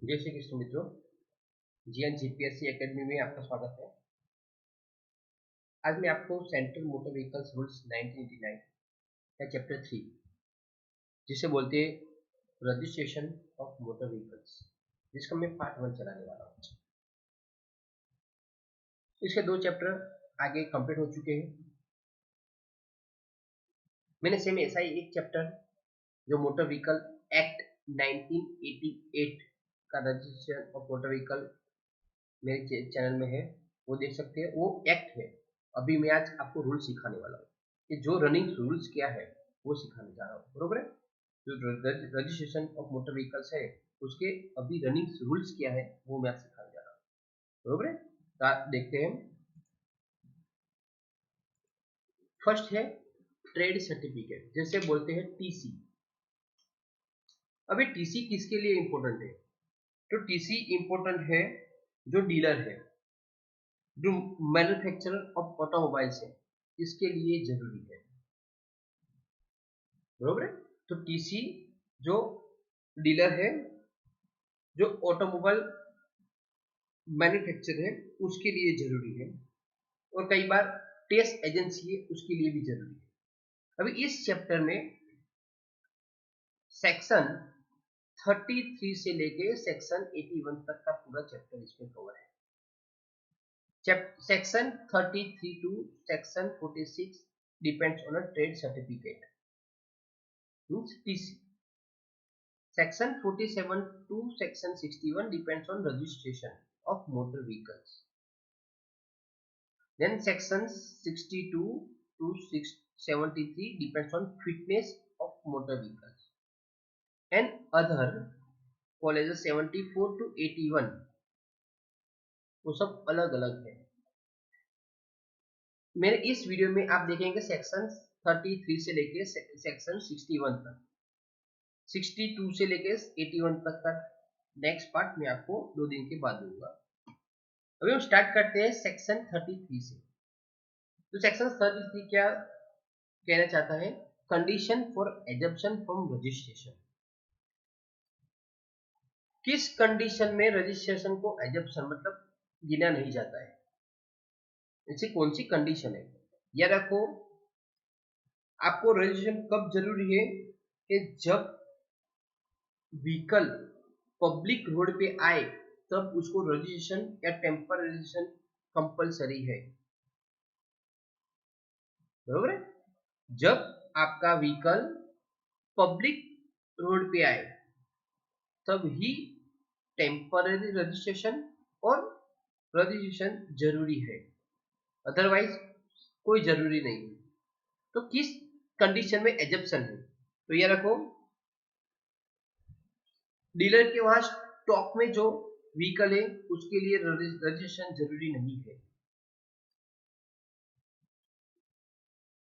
जय श्री कृष्ण मित्रों, GN GPSC academy में आपका स्वागत है। आज मैं आपको सेंट्रल मोटर व्हीकल्स रूल्स 1989 का चैप्टर 3 जिसे बोलते हैं रजिस्ट्रेशन ऑफ मोटर व्हीकल्स, जिसका मैं पार्ट 1 चलाने वाला हूँ। इसके 2 चैप्टर आगे कंप्लीट हो चुके हैं। मैंने सेम ऐसा ही एक चैप्टर जो मोटर व्हीकल एक्ट 1988 का रजिस्ट्रेशन ऑफ मोटर व्हीकल मेरे चैनल में है, वो देख सकते हैं। वो एक्ट है। अभी मैं आज आपको रूल सिखाने वाला हूँ कि जो रनिंग रूल्स क्या है वो सिखाने जा रहा हूँ, बरोबर है। जो रजिस्ट्रेशन ऑफ मोटर व्हीकल्स है उसके अभी रनिंग रूल्स क्या है वो मैं आज सिखाने जा रहा हूँ, बरोबर है। तो देखते हैं। फर्स्ट है ट्रेड सर्टिफिकेट, जैसे बोलते हैं टीसी। अभी टीसी किसके लिए इंपॉर्टेंट है? तो टीसी इंपॉर्टेंट है जो डीलर है, जो मैन्युफैक्चरर ऑफ ऑटोमोबाइल्स है, इसके लिए जरूरी है, बरोबर है। तो टीसी जो डीलर है, जो ऑटोमोबाइल मैन्युफैक्चरर है, उसके लिए जरूरी है। और कई बार टेस्ट एजेंसी है उसके लिए भी जरूरी है। अभी इस चैप्टर में सेक्शन 33 से लेके सेक्शन 81 तक का पूरा चैप्टर इसमें कवर है। Section 33 to section 46 depends on a trade certificate, means TC. Section 47 to Section 61 depends on registration of motor vehicles. Then Section 62 to 73 depends on fitness of motor vehicles. And other colleges 74 to 81 वो सब अलग अलग है। मेरे इस video में आप देखेंगे सेक्शन 33 से लेके सेक्शन 61 तक, 62 से लेके 81 तक का नेक्स्ट पार्ट मैं आपको 2 दिन के बाद दूंगा। अभी हम स्टार्ट करते हैं सेक्शन 33 से। तो सेक्शन 33 क्या कहना चाहता है? Condition for assumption from registration. किस कंडीशन में रजिस्ट्रेशन को एजम्पशन मतलब गिना नहीं जाता है, ऐसी कौन सी कंडीशन है? या रखो, आपको रजिस्ट्रेशन कब जरूरी है? कि जब व्हीकल पब्लिक रोड पे आए तब उसको रजिस्ट्रेशन या टेम्पर रजिस्ट्रेशन कंपलसरी है, बरोबर है। जब आपका व्हीकल पब्लिक रोड पे आए तब ही टेम्पररी रजिस्ट्रेशन और रजिस्ट्रेशन जरूरी है, अदरवाइज कोई जरूरी नहीं है। तो किस कंडीशन में एजम्पशन है? तो ये रखो, डीलर के वहां स्टॉक में जो व्हीकल है उसके लिए रजिस्ट्रेशन जरूरी नहीं है।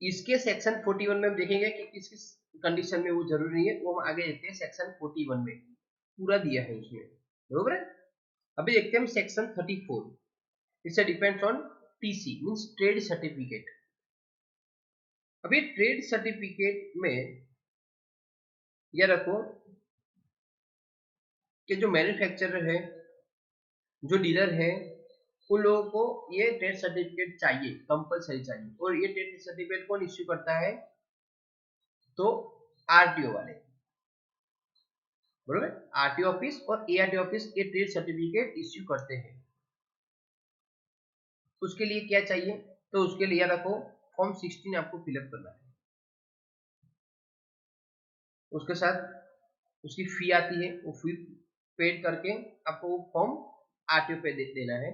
इसके सेक्शन 41 में हम देखेंगे कि किस किस कंडीशन में वो जरूरी नहीं है, वो हम आगे देखते हैं। सेक्शन 41 में पूरा दिया है उसमें, बरोबर है। अभी देखते हैं हम section 34। It's depends on TC means trade certificate. अभी ट्रेड सर्टिफिकेट में यह रखो कि जो मैन्युफैक्चरर है, जो डीलर है, उन लोगों को ये ट्रेड सर्टिफिकेट चाहिए, कंपलसरी चाहिए। और ये ट्रेड सर्टिफिकेट कौन इश्यू करता है? तो आरटीओ वाले, बरोबर। आरटीओ ऑफिस और एआरटी ऑफिस ये ट्रेड सर्टिफिकेट इश्यू करते हैं। उसके लिए क्या चाहिए? तो उसके लिए रखो फॉर्म 16 आपको फिलअप करना है। उसके साथ उसकी फी आती है, वो फी पेड करके आपको वो फॉर्म आरटीओ पे देना है,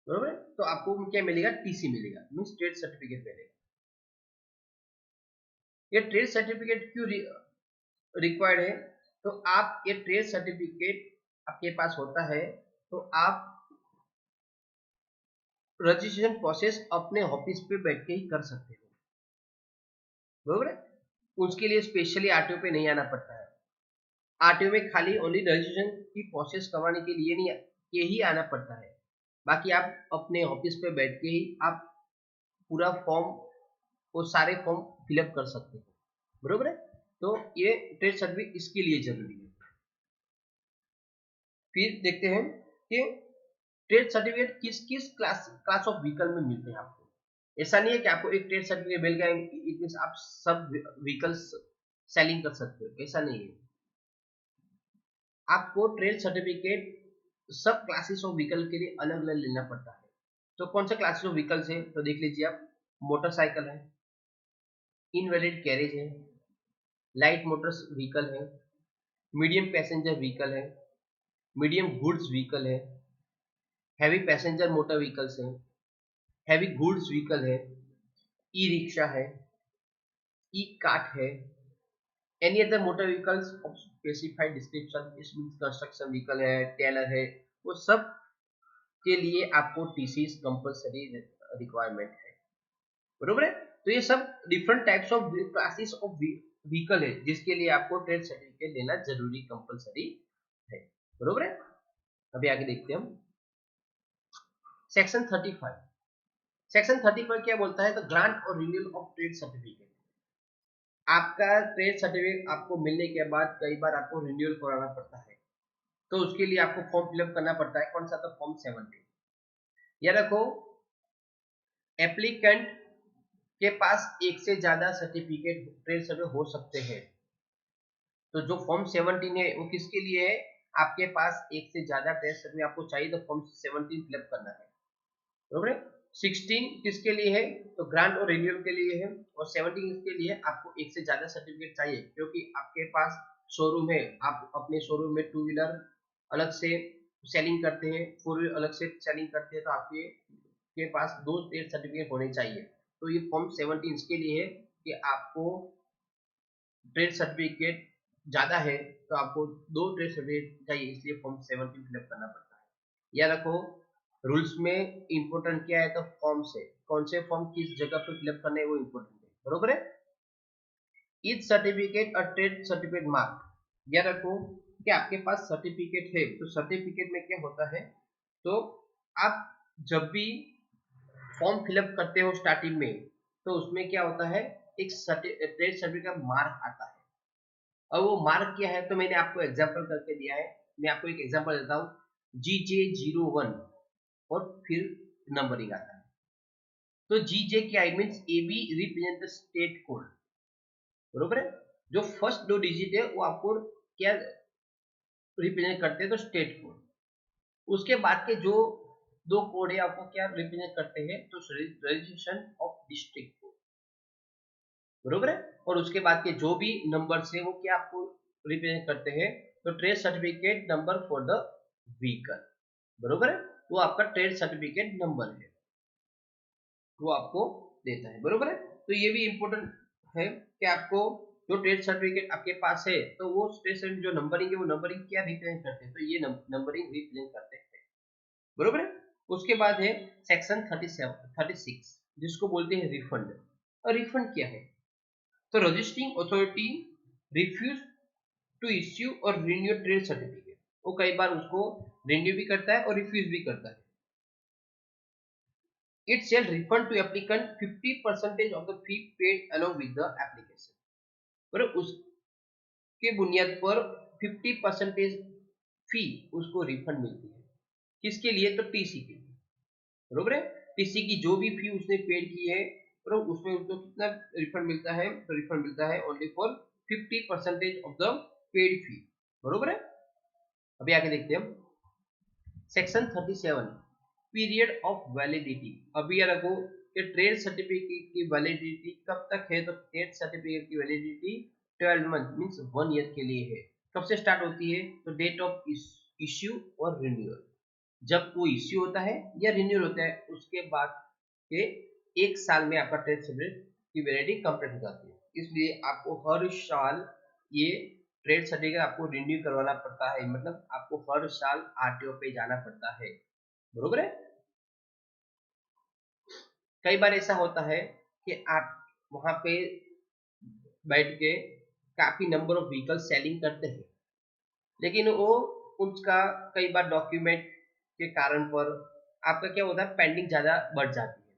बरोबर। तो आपको क्या मिलेगा? टीसी मिलेगा, मींस ट्रेड सर्टिफिकेट मिलेगा। ये ट्रेड सर्टिफिकेट क्यों रिक्वायर्ड है? तो आप ये ट्रेड सर्टिफिकेट आपके पास होता है तो आप रजिस्ट्रेशन प्रोसेस अपने ऑफिस पे बैठ के ही कर सकते हो, बरोबर है। उसके लिए स्पेशली आरटीओ पे नहीं आना पड़ता है। आरटीओ में खाली ओनली रजिस्ट्रेशन की प्रोसेस करवाने के लिए नहीं, ये ही आना पड़ता है। बाकी आप अपने ऑफिस पे बैठ के ही आप पूरा फॉर्म, वो सारे फॉर्म फिलअप कर सकते हो, बरोबर है। तो ये ट्रेड सर्टिफिकेट इसके लिए जरूरी है। फिर देखते हैं कि ट्रेड सर्टिफिकेट किस किस क्लास ऑफ व्हीकल में मिलते हैं आपको। ऐसा नहीं है कि आपको एक ट्रेड सर्टिफिकेट मिल गया इट मींस आप सब व्हीकल्स सेलिंग कर सकते हो, ऐसा नहीं है। आपको ट्रेड सर्टिफिकेट सब क्लासेस ऑफ व्हीकल के लिए अलग अलग लेना पड़ता है। तो कौन सा क्लासेस ऑफ व्हीकल्स है तो देख लीजिए आप, मोटरसाइकिल है, इनवैलिड कैरेज है, लाइट मोटर्स व्हीकल है, मीडियम पैसेंजर व्हीकल है, मीडियम गुड्स व्हीकल है, हैवी पैसेंजर मोटर व्हीकल्स है, हैवी गुड्स व्हीकल है, ई रिक्शा है, ई कार्ट है, any other motor vehicles of specified description, इसमें कंस्ट्रक्शन व्हीकल है, टेलर है, वो सब के लिए आपको टीसी कंपल्सरी रिक्वायरमेंट है, बरोबर है। तो ये सब different types of classes of vehicle है जिसके लिए आपको ट्रेड सर्टिफिकेट लेना जरूरी कंपल्सरी है, बरोबर है। अभी आगे देखते हैं हम सेक्शन 35। सेक्शन 35 क्या बोलता है, तो ग्रांट और रिन्यूअल ऑफ ट्रेड सर्टिफिकेट। आपका ट्रेड सर्टिफिकेट आपको मिलने के बाद कई बार आपको रिन्यूअल कराना पड़ता है, तो उसके लिए आपको फॉर्म फिलअप करना पड़ता है। कौन सा, तो फॉर्म 17। यह रखो, एप्लीकेंट के पास एक से ज्यादा सर्टिफिकेट ट्रेड सर्टिफिकेट हो सकते हैं। तो जो फॉर्म 17 है वो किसके लिए है, आपके पास एक से ज्यादा ट्रेड सर्टिफिकेट आपको चाहिए तो फॉर्म 17 फिलअप करना है, बरोबर है। 16 किसके लिए है, तो ग्रांट और रिन्यूअल के लिए है, और 17 इसके लिए आपको एक से ज्यादा सर्टिफिकेट चाहिए क्योंकि आपके पास शोरूम है, आप अपने शोरूम में टू व्हीलर अलग से सेलिंग करते हैं, फोर व्हीलर अलग से सेलिंग करते हैं, तो आपके के पास दो ट्रेड सर्टिफिकेट होने चाहिए। तो ये फॉर्म 17 इसके लिए है कि आपको ट्रेड सर्टिफिकेट ज्यादा है तो आपको दो ट्रेड सर्टिफिकेट चाहिए, इसलिए फॉर्म 17 फिलअप करना पड़ता है। या रखो, रूल्स में इंपोर्टेंट क्या है, तो फॉर्म से कौन से फॉर्म किस जगह पे फिलअप करने है वो इंपोर्टेंट है, बरोबर है। ईच सर्टिफिकेट और ट्रेड सर्टिफिकेट मार्क। या रखो कि आपके पास सर्टिफिकेट है, तो सर्टिफिकेट में क्या होता है, तो आप जब भी फॉर्म फिलअप करते हो स्टार्टिंग में, तो उसमें क्या होता है, एक ट्रेड सर्टिफिकेट का मार्क आता है। और वो मार्क क्या है, तो मैंने आपको एग्जांपल करके दिया है। मैं आपको एक एग्जांपल देता हूँ, GJ01 और फिर नंबरिंग आता है। तो GJ क्या है, means AB represent the state code, बरोबर है। जो फर्स्ट दो डिजिट है वो आपको क्या रिप्रेजेंट करते हैं, तो स्टेट कोड। उसके बाद के जो दो कोड है आपको क्या रिप्रेजेंट करते हैं, तो रजिस्ट्रेशन ऑफ डिस्ट्रिक्ट कोड, बरोबर है। और उसके बाद के जो भी नंबर से वो क्या आपको रिप्रेजेंट करते हैं, तो trade certificate number for the vehicle, बरोबर है। वो आपका ट्रेड सर्टिफिकेट नंबर है, वो आपको देता है, बरोबर है। तो ये भी इंपॉर्टेंट है कि आपको जो ट्रेड सर्टिफिकेट आपके पास है, तो वो ट्रेड सर्टिफिकेट जो नंबरिंग है वो नंबरिंग क्या रिप्रेजेंट करते हैं, तो ये नंबरिंग रिप्रेजेंट करते हैं, बरोबर है। उसके बाद है सेक्शन 36 जिसको बोलते हैं रिफंड। और रिफंड क्या है, तो registering authority refuse to issue और रिन्यू ट्रेड सर्टिफिकेट, वो कई बार उसको रिन्यू भी करता है और रिफ्यूज भी करता है। It shall refund to applicant 50% of the fee paid along with the application, पर उसके बुनियाद पर 50% फी उसको रिफंड मिलती है। किसके लिए, तो टीसी के लिए, बरोबर है। टीसी की जो भी फी उसने पेड की है, तो उसमें उसको कितना रिफंड मिलता है, तो रिफंड मिलता है only for 50% of the paid fee, बरोबर है। अभी आगे देखते हैं हम सेक्शन 37 पीरियड ऑफ वैलिडिटी। अभी यार रखो कि ट्रेड सर्टिफिकेट की वैलिडिटी कब तक है, तो ट्रेड सर्टिफिकेट की वैलिडिटी 12 मंथ मींस 1 ईयर के लिए है। कब से स्टार्ट होती है, तो डेट ऑफ इश्यू और रिन्यूअल, जब वो इश्यू होता है या रिन्यूअल होता है उसके बाद के 1 साल में आपका ट्रेड सर्टिफिकेट की वैलिडिटी कंप्लीट हो जाती है। इसलिए आपको हर साल ये ट्रेड सर्टिफिकेट आपको रिन्यू करवाना पड़ता है, मतलब आपको हर साल आरटीओ पे जाना पड़ता है, बरोबर है। कई बार ऐसा होता है कि आप वहां पे बैठ के काफी नंबर ऑफ व्हीकल सेलिंग करते हैं, लेकिन वो उसका कई बार डॉक्यूमेंट के कारण पर आपका क्या होता है, पेंडिंग ज्यादा बढ़ जाती है।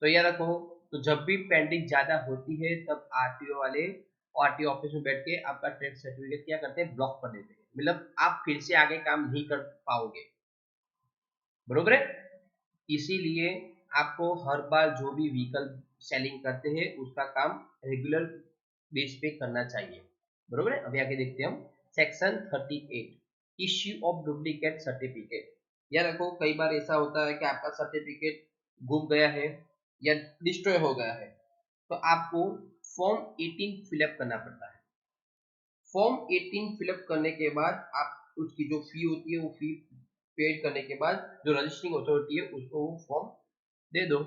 तो यह रखो, तो जब भी पेंडिंग ज्यादा होती है तब आरटीओ वाले आरटीओ ऑफिस में बैठ के आपका ट्रेड सर्टिफिकेट क्या करते हैं, ब्लॉक कर देते हैं। मतलब आप फिर से आगे काम नहीं कर पाओगे, बरोबर है। इसीलिए आपको हर बार जो भी व्हीकल सेलिंग करते हैं उसका काम रेगुलर बेस पे करना चाहिए, बरोबर है। अभी आगे देखते हैं हम section 38 issue of duplicate certificate. यार देखो कई बार ऐसा होता है कि आपका सर्टिफिकेट गुम गया है या डिस्ट्रॉय हो गया है, तो आपको फॉर्म 18 फिलअप करना पड़ता है। फॉर्म 18 फिलअप करने के बाद आप उसकी जो फी होती है वो फी पेड करने के बाद जो रजिस्टरिंग अथॉरिटी है उसको वो फॉर्म दे दो,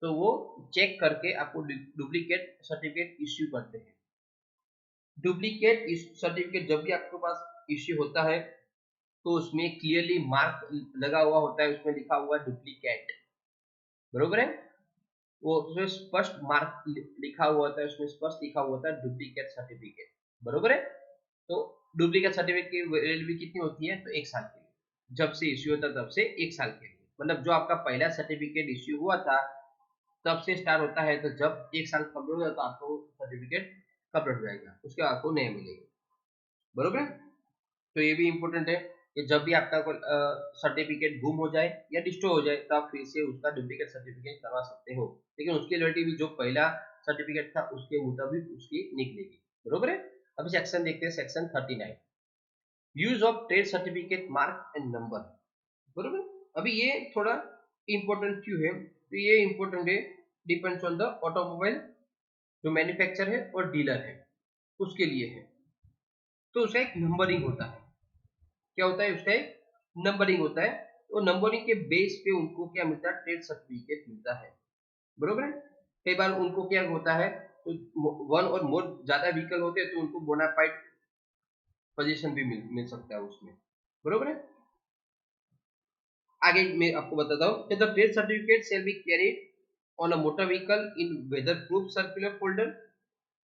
तो वो चेक करके आपको डुप्लीकेट सर्टिफिकेट इश्यू करते हैं। डुप्लीकेट सर्टिफिकेट जब भी आपके पास इश्यू होता है तो उसमें क्लियरली मार्क लगा हुआ होता है, उसमें लिखा हुआ डुप्लीकेट, बरोबर है। वो उसमें स्पष्ट मार्क लिखा हुआ होता है, उसमें स्पष्ट लिखा हुआ होता है डुप्लीकेट सर्टिफिकेट, बरोबर है। तो डुप्लीकेट सर्टिफिकेट की वैलिडिटी कितनी होती है, तो 1 साल के लिए, जब से इश्यू होता है तब से 1 साल के लिए। मतलब जो आपका पहला सर्टिफिकेट इश्यू हुआ था तब से स्टार्ट होता है, तो जब 1 साल कंप्लीट हो जाता है तो आपको सर्टिफिकेट कंप्लीट हो जाएगा, उसके बाद आपको नया मिलेगा, बरोबर है। तो ये भी इंपॉर्टेंट है कि जब भी आपका कोई सर्टिफिकेट गुम हो जाए या डिस्ट्रॉय हो जाए तो आप फिर से उसका डुप्लीकेट सर्टिफिकेट करवा सकते हो, लेकिन उसकी वैलिडिटी भी जो पहला सर्टिफिकेट था उसके मुताबिक उसकी निकलेगी, बरोबर है। अभी सेक्शन देखते हैं section 39 use of trade certificate mark and number, बरोबर। अभी ये थोड़ा इंपॉर्टेंट क्यों है, तो ये इंपॉर्टेंट है डिपेंड्स ऑन द ऑटोमोबाइल जो मैन्युफैक्चर है और डीलर है उसके लिए है। तो उसका एक नंबरिंग होता है, क्या होता है उसका एक नंबरिंग होता है, तो नंबरिंग के बेस पे उनको क्या मिलता है, ट्रेड सर्टिफिकेट मिलता है, बरोबर है। कई बार उनको क्या होता है, तो 1 और मोर ज्यादा व्हीकल होते हैं तो उनको बोनाफाइड पोजीशन भी मिल सकता है उसमें, बरोबर है। आगे मैं आपको बताता हूँ कि the trade certificate shall be carried on a motor vehicle in weatherproof circular folder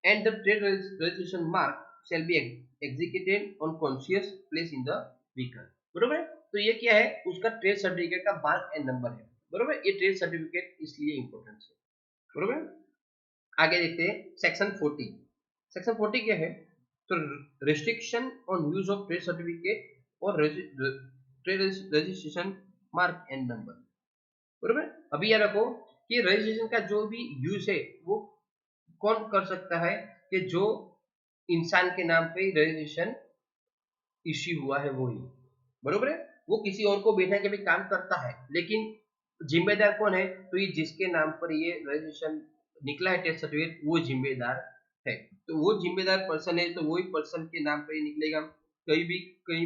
and the trade registration mark shall be executed on conscious place in the vehicle, बरोबर है। तो ये क्या है, उसका ट्रेड सर्टिफिकेट का mark and number है, बरोबर। ये ट्रेड सर्टिफिकेट इसलिए इंपॉर्टेंट है, बरोबर। आगे देखते हैं सेक्शन 40। सेक्शन 40 क्या है, तो restriction on use of trade certificate और trade registration mark and number, बरोबर। अभी याद रखो कि रजिस्ट्रेशन का जो भी यूज है वो कौन कर सकता है, कि जो इंसान के नाम पे रजिस्ट्रेशन इश्यू हुआ है वो ही, बरोबर है। वो किसी और को बैठा के भी काम करता है, लेकिन जिम्मेदार कौन है, तो ये जिसके नाम पर ये रजिस्ट्रेशन निकला है टेस्ट सर्टिफिकेट वो जिम्मेदार है। तो वो जिम्मेदार पर्सन है तो वही पर्सन के नाम पर ही निकलेगा। कहीं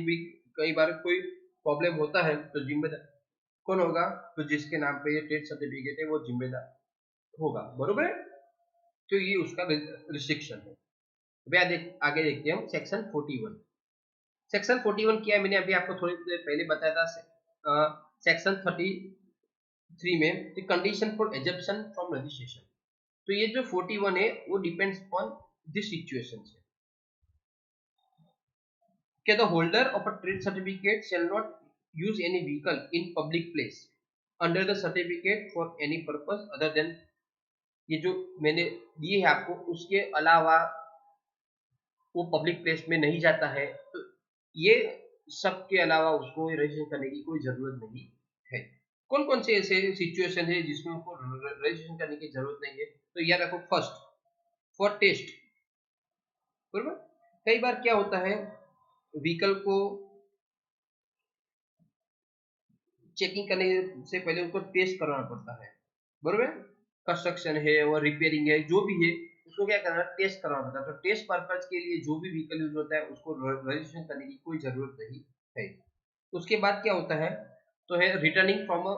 भी कई बार कोई प्रॉब्लम होता है तो जिम्मेदार कौन होगा, तो जिसके नाम पे ये ट्रेड सर्टिफिकेट है वो जिम्मेदार होगा, बरोबर है। तो ये उसका रिस्ट्रिक्शन है। आगे देखते हैं हम सेक्शन 41। सेक्शन 41 किया मैंने अभी आपको थोड़ी देर पहले बताया था सेक्शन 33 में condition for exemption from registration. तो ये जो 41 है वो डिपेंड्स ऑन दिस सिचुएशन है कि the holder of a trade certificate shall not use any vehicle in public place under the certificate for any purpose other than, ये जो मैंने दिए है आपको उसके अलावा वो पब्लिक प्लेस में नहीं जाता है, तो ये सब के अलावा उसको रजिस्ट्रेशन करने की कोई जरूरत नहीं है। कौन कौन से ऐसे सिचुएशन है जिसमें उसको रजिस्ट्रेशन करने की जरूरत नहीं है, तो याद रखो फर्स्ट फॉर टेस्ट, बरोबर। कई बार क्या होता है व्हीकल को चेकिंग करने से पहले उसको टेस्ट करना पड़ता है, बरोबर। कंस्ट्रक्शन है और रिपेयरिंग है जो भी है उसको क्या करना है, टेस्ट करना पड़ता है। तो टेस्ट पर्पज के लिए जो भी व्हीकल यूज होता है उसको रजिस्ट्रेशन करने की कोई जरूरत नहीं है। उसके बाद क्या होता है, तो है returning from a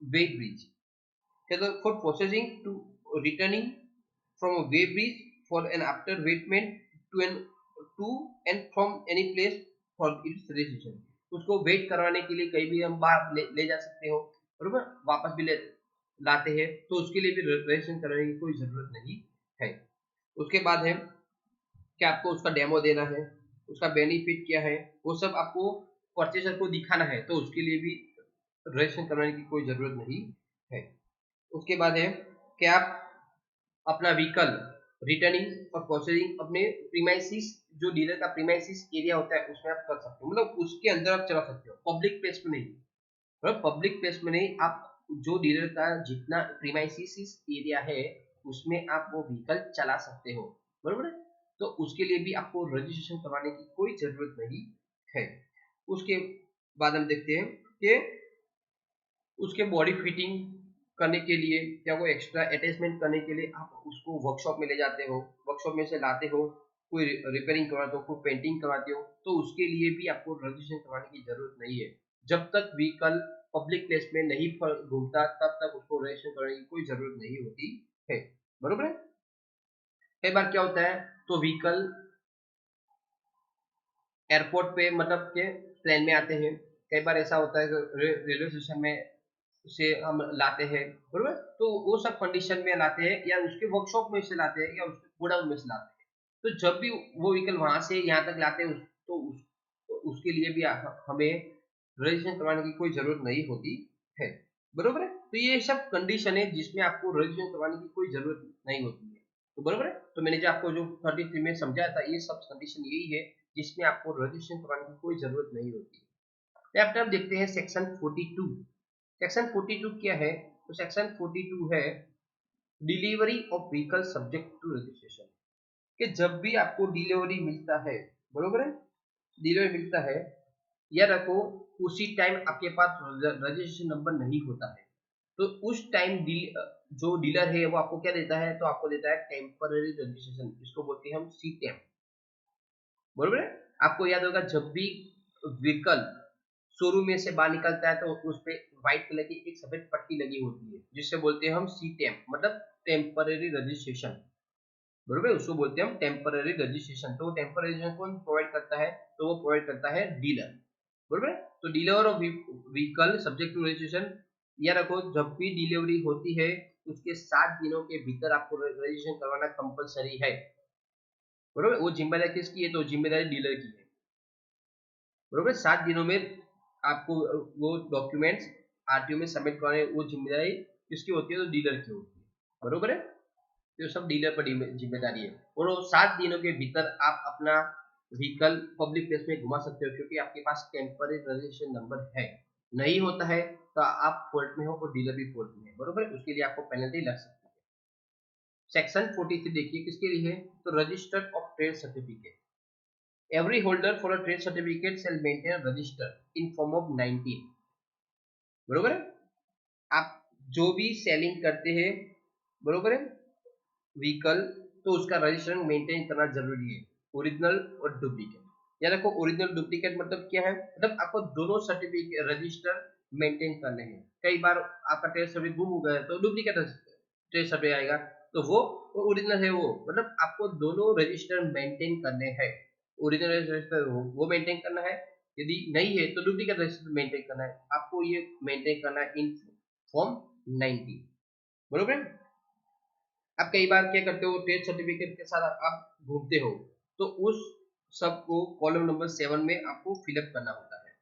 weighbridge, for processing to returning from a weighbridge for an after weighment to and from any place for its registration. उसको वेट करवाने के लिए कहीं भी हम बाहर ले जा सकते हो, बरोबर, वापस भी लाते हैं, तो उसके लिए भी रजिस्ट्रेशन कराने की कोई जरूरत नहीं है। उसके बाद है कि आपको उसका डेमो देना है, उसका बेनिफिट क्या है वो सब आपको परचेजर को दिखाना है, तो उसके लिए भी रजिस्ट्रेशन करवाने की कोई जरूरत नहीं है। उसके बाद है कि आप अपना व्हीकल रिटर्निंग और प्रोसेसिंग अपने प्रीमाइसिस, जो डीलर का प्रीमाइसिस एरिया होता है उसमें आप कर सकते हो, मतलब उसके अंदर आप चला सकते हो, पब्लिक प्लेस में नहीं। मतलब पब्लिक प्लेस में नहीं, आप जो डीलर का जितना प्रीमाइसिस एरिया है उसमें आप वो व्हीकल चला सकते हो, बरोबर है। तो उसके लिए भी आपको रजिस्ट्रेशन करवाने की कोई जरूरत नहीं है। उसके बाद हम देखते हैं कि उसके बॉडी फिटिंग करने के लिए या कोई एक्स्ट्रा अटैचमेंट करने के लिए आप उसको वर्कशॉप में ले जाते हो, वर्कशॉप में से लाते हो, कोई रिपेयरिंग करवाते हो, कोई पेंटिंग करवाते हो, तो उसके लिए भी आपको रजिस्ट्रेशन करवाने की जरूरत नहीं है। जब तक व्हीकल पब्लिक प्लेस में नहीं घूमता तब तक उसको रजिस्ट्रेशन करने की कोई जरूरत नहीं होती है, बरोबर है। कई बार क्या होता है, तो व्हीकल एयरपोर्ट पे मतलब के प्लेन में आते हैं, कई बार ऐसा होता है कि रेलवे स्टेशन में से हम लाते हैं, बरोबर। तो वो सब कंडीशन में लाते हैं या उसके वर्कशॉप में से लाते हैं या उसके गोडाउन में से लाते हैं। तो जब भी वो व्हीकल वहां से यहाँ तक लाते हैं तो उसके लिए भी हमें रजिस्ट्रेशन करवाने की कोई जरूरत नहीं होती है, बरोबर है। तो ये सब कंडीशन है जिसमें आपको रजिस्ट्रेशन करवाने की कोई जरूरत नहीं होती है, तो बरोबर है। तो मैंने जो आपको जो 33 में समझाया था, ये सब कंडीशन यही है जिसमें आपको रजिस्ट्रेशन करवाने की कोई जरूरत नहीं होती है। अब आप देखते हैं सेक्शन 42। सेक्शन 42 क्या है, तो सेक्शन 42 है delivery of vehicle subject to registration. कि जब भी आपको डिलीवरी मिलता है, बरोबर है, डिलीवरी मिलता है, या रखो उसी टाइम आपके पास रजिस्ट्रेशन नंबर नहीं होता है, तो उस टाइम जो डीलर है वो आपको क्या देता है, तो आपको देता है टेम्पररी रजिस्ट्रेशन, जिसको बोलते हैं हम सी टेम, बरोबर है। आपको याद होगा जब भी व्हीकल शोरूम में से बाहर निकलता है तो उस पे व्हाइट कलर की एक सफेद पट्टी लगी होती है जिससे बोलते हैं हम सी टेम, मतलब टेम्पररी रजिस्ट्रेशन, बरोबर। उसको बोलते हैं हम टेम्पररी रजिस्ट्रेशन। तो टेम्पररी रजिस्ट्रेशन कौन प्रोवाइड करता है, तो वो प्रोवाइड करता है डीलर, बरोबर। तो dealer of vehicle subject to registration, या रखो जब भी डिलीवरी होती है उसके 7 दिनों के भीतर आपको रजिस्ट्रेशन करवाना कंपलसरी है, बरोबर। वो जिम्मेदारी किसकी है, तो जिम्मेदारी डीलर की है, बरोबर। 7 दिनों में आपको वो डॉक्यूमेंट्स आरटीओ में सबमिट कराने, वो जिम्मेदारी किसकी होती है, तो डीलर की होती है, बरोबर है। तो सब डीलर पर जिम्मेदारी है, और वो 7 दिनों के भीतर आप अपना व्हीकल पब्लिक प्लेस में घुमा सकते हो क्योंकि आपके पास टेम्पररी रजिस्ट्रेशन नंबर है। नहीं होता है तो आप फोल्ट में हो और डीलर भी फोल्ट में है, बरोबर। उसके लिए आपको पेनल्टी लग सकती है। सेक्शन 43 देखिए किसके लिए है, तो register of trade certificate. Every holder for a trade certificate shall maintain a register in form of 19, बरोबर है। आप जो भी सेलिंग करते हैं, बरोबर है, व्हीकल, तो उसका रजिस्ट्रेशन मेंटेन करना जरूरी है, ओरिजिनल और डुप्लीकेट। या देखो ओरिजिनल डुप्लीकेट मतलब क्या है, मतलब आपको दोनों सर्टिफिकेट रजिस्टर मेंटेन करने हैं। कई बार आपका ट्रेड सर्टिफिकेट गुम हो गया तो डुप्लीकेट ट्रेड सर्टिफिकेट आएगा, तो वो ओरिजिनल है वो, मतलब आपको दोनों रजिस्टर मेंटेन करने हैं। ओरिजिनल रजिस्टर वो मेंटेन करना है, यदि नहीं है तो डुप्लीकेट रजिस्टर मेंटेन करना है, आपको ये मेंटेन करना है इन फॉर्म 90, बरोबर। अब कई बार क्या करते हो, ट्रेड सर्टिफिकेट के साथ आप घूमते हो, तो उस सब को कॉलम नंबर 7 में आपको फिलअप करना होता है,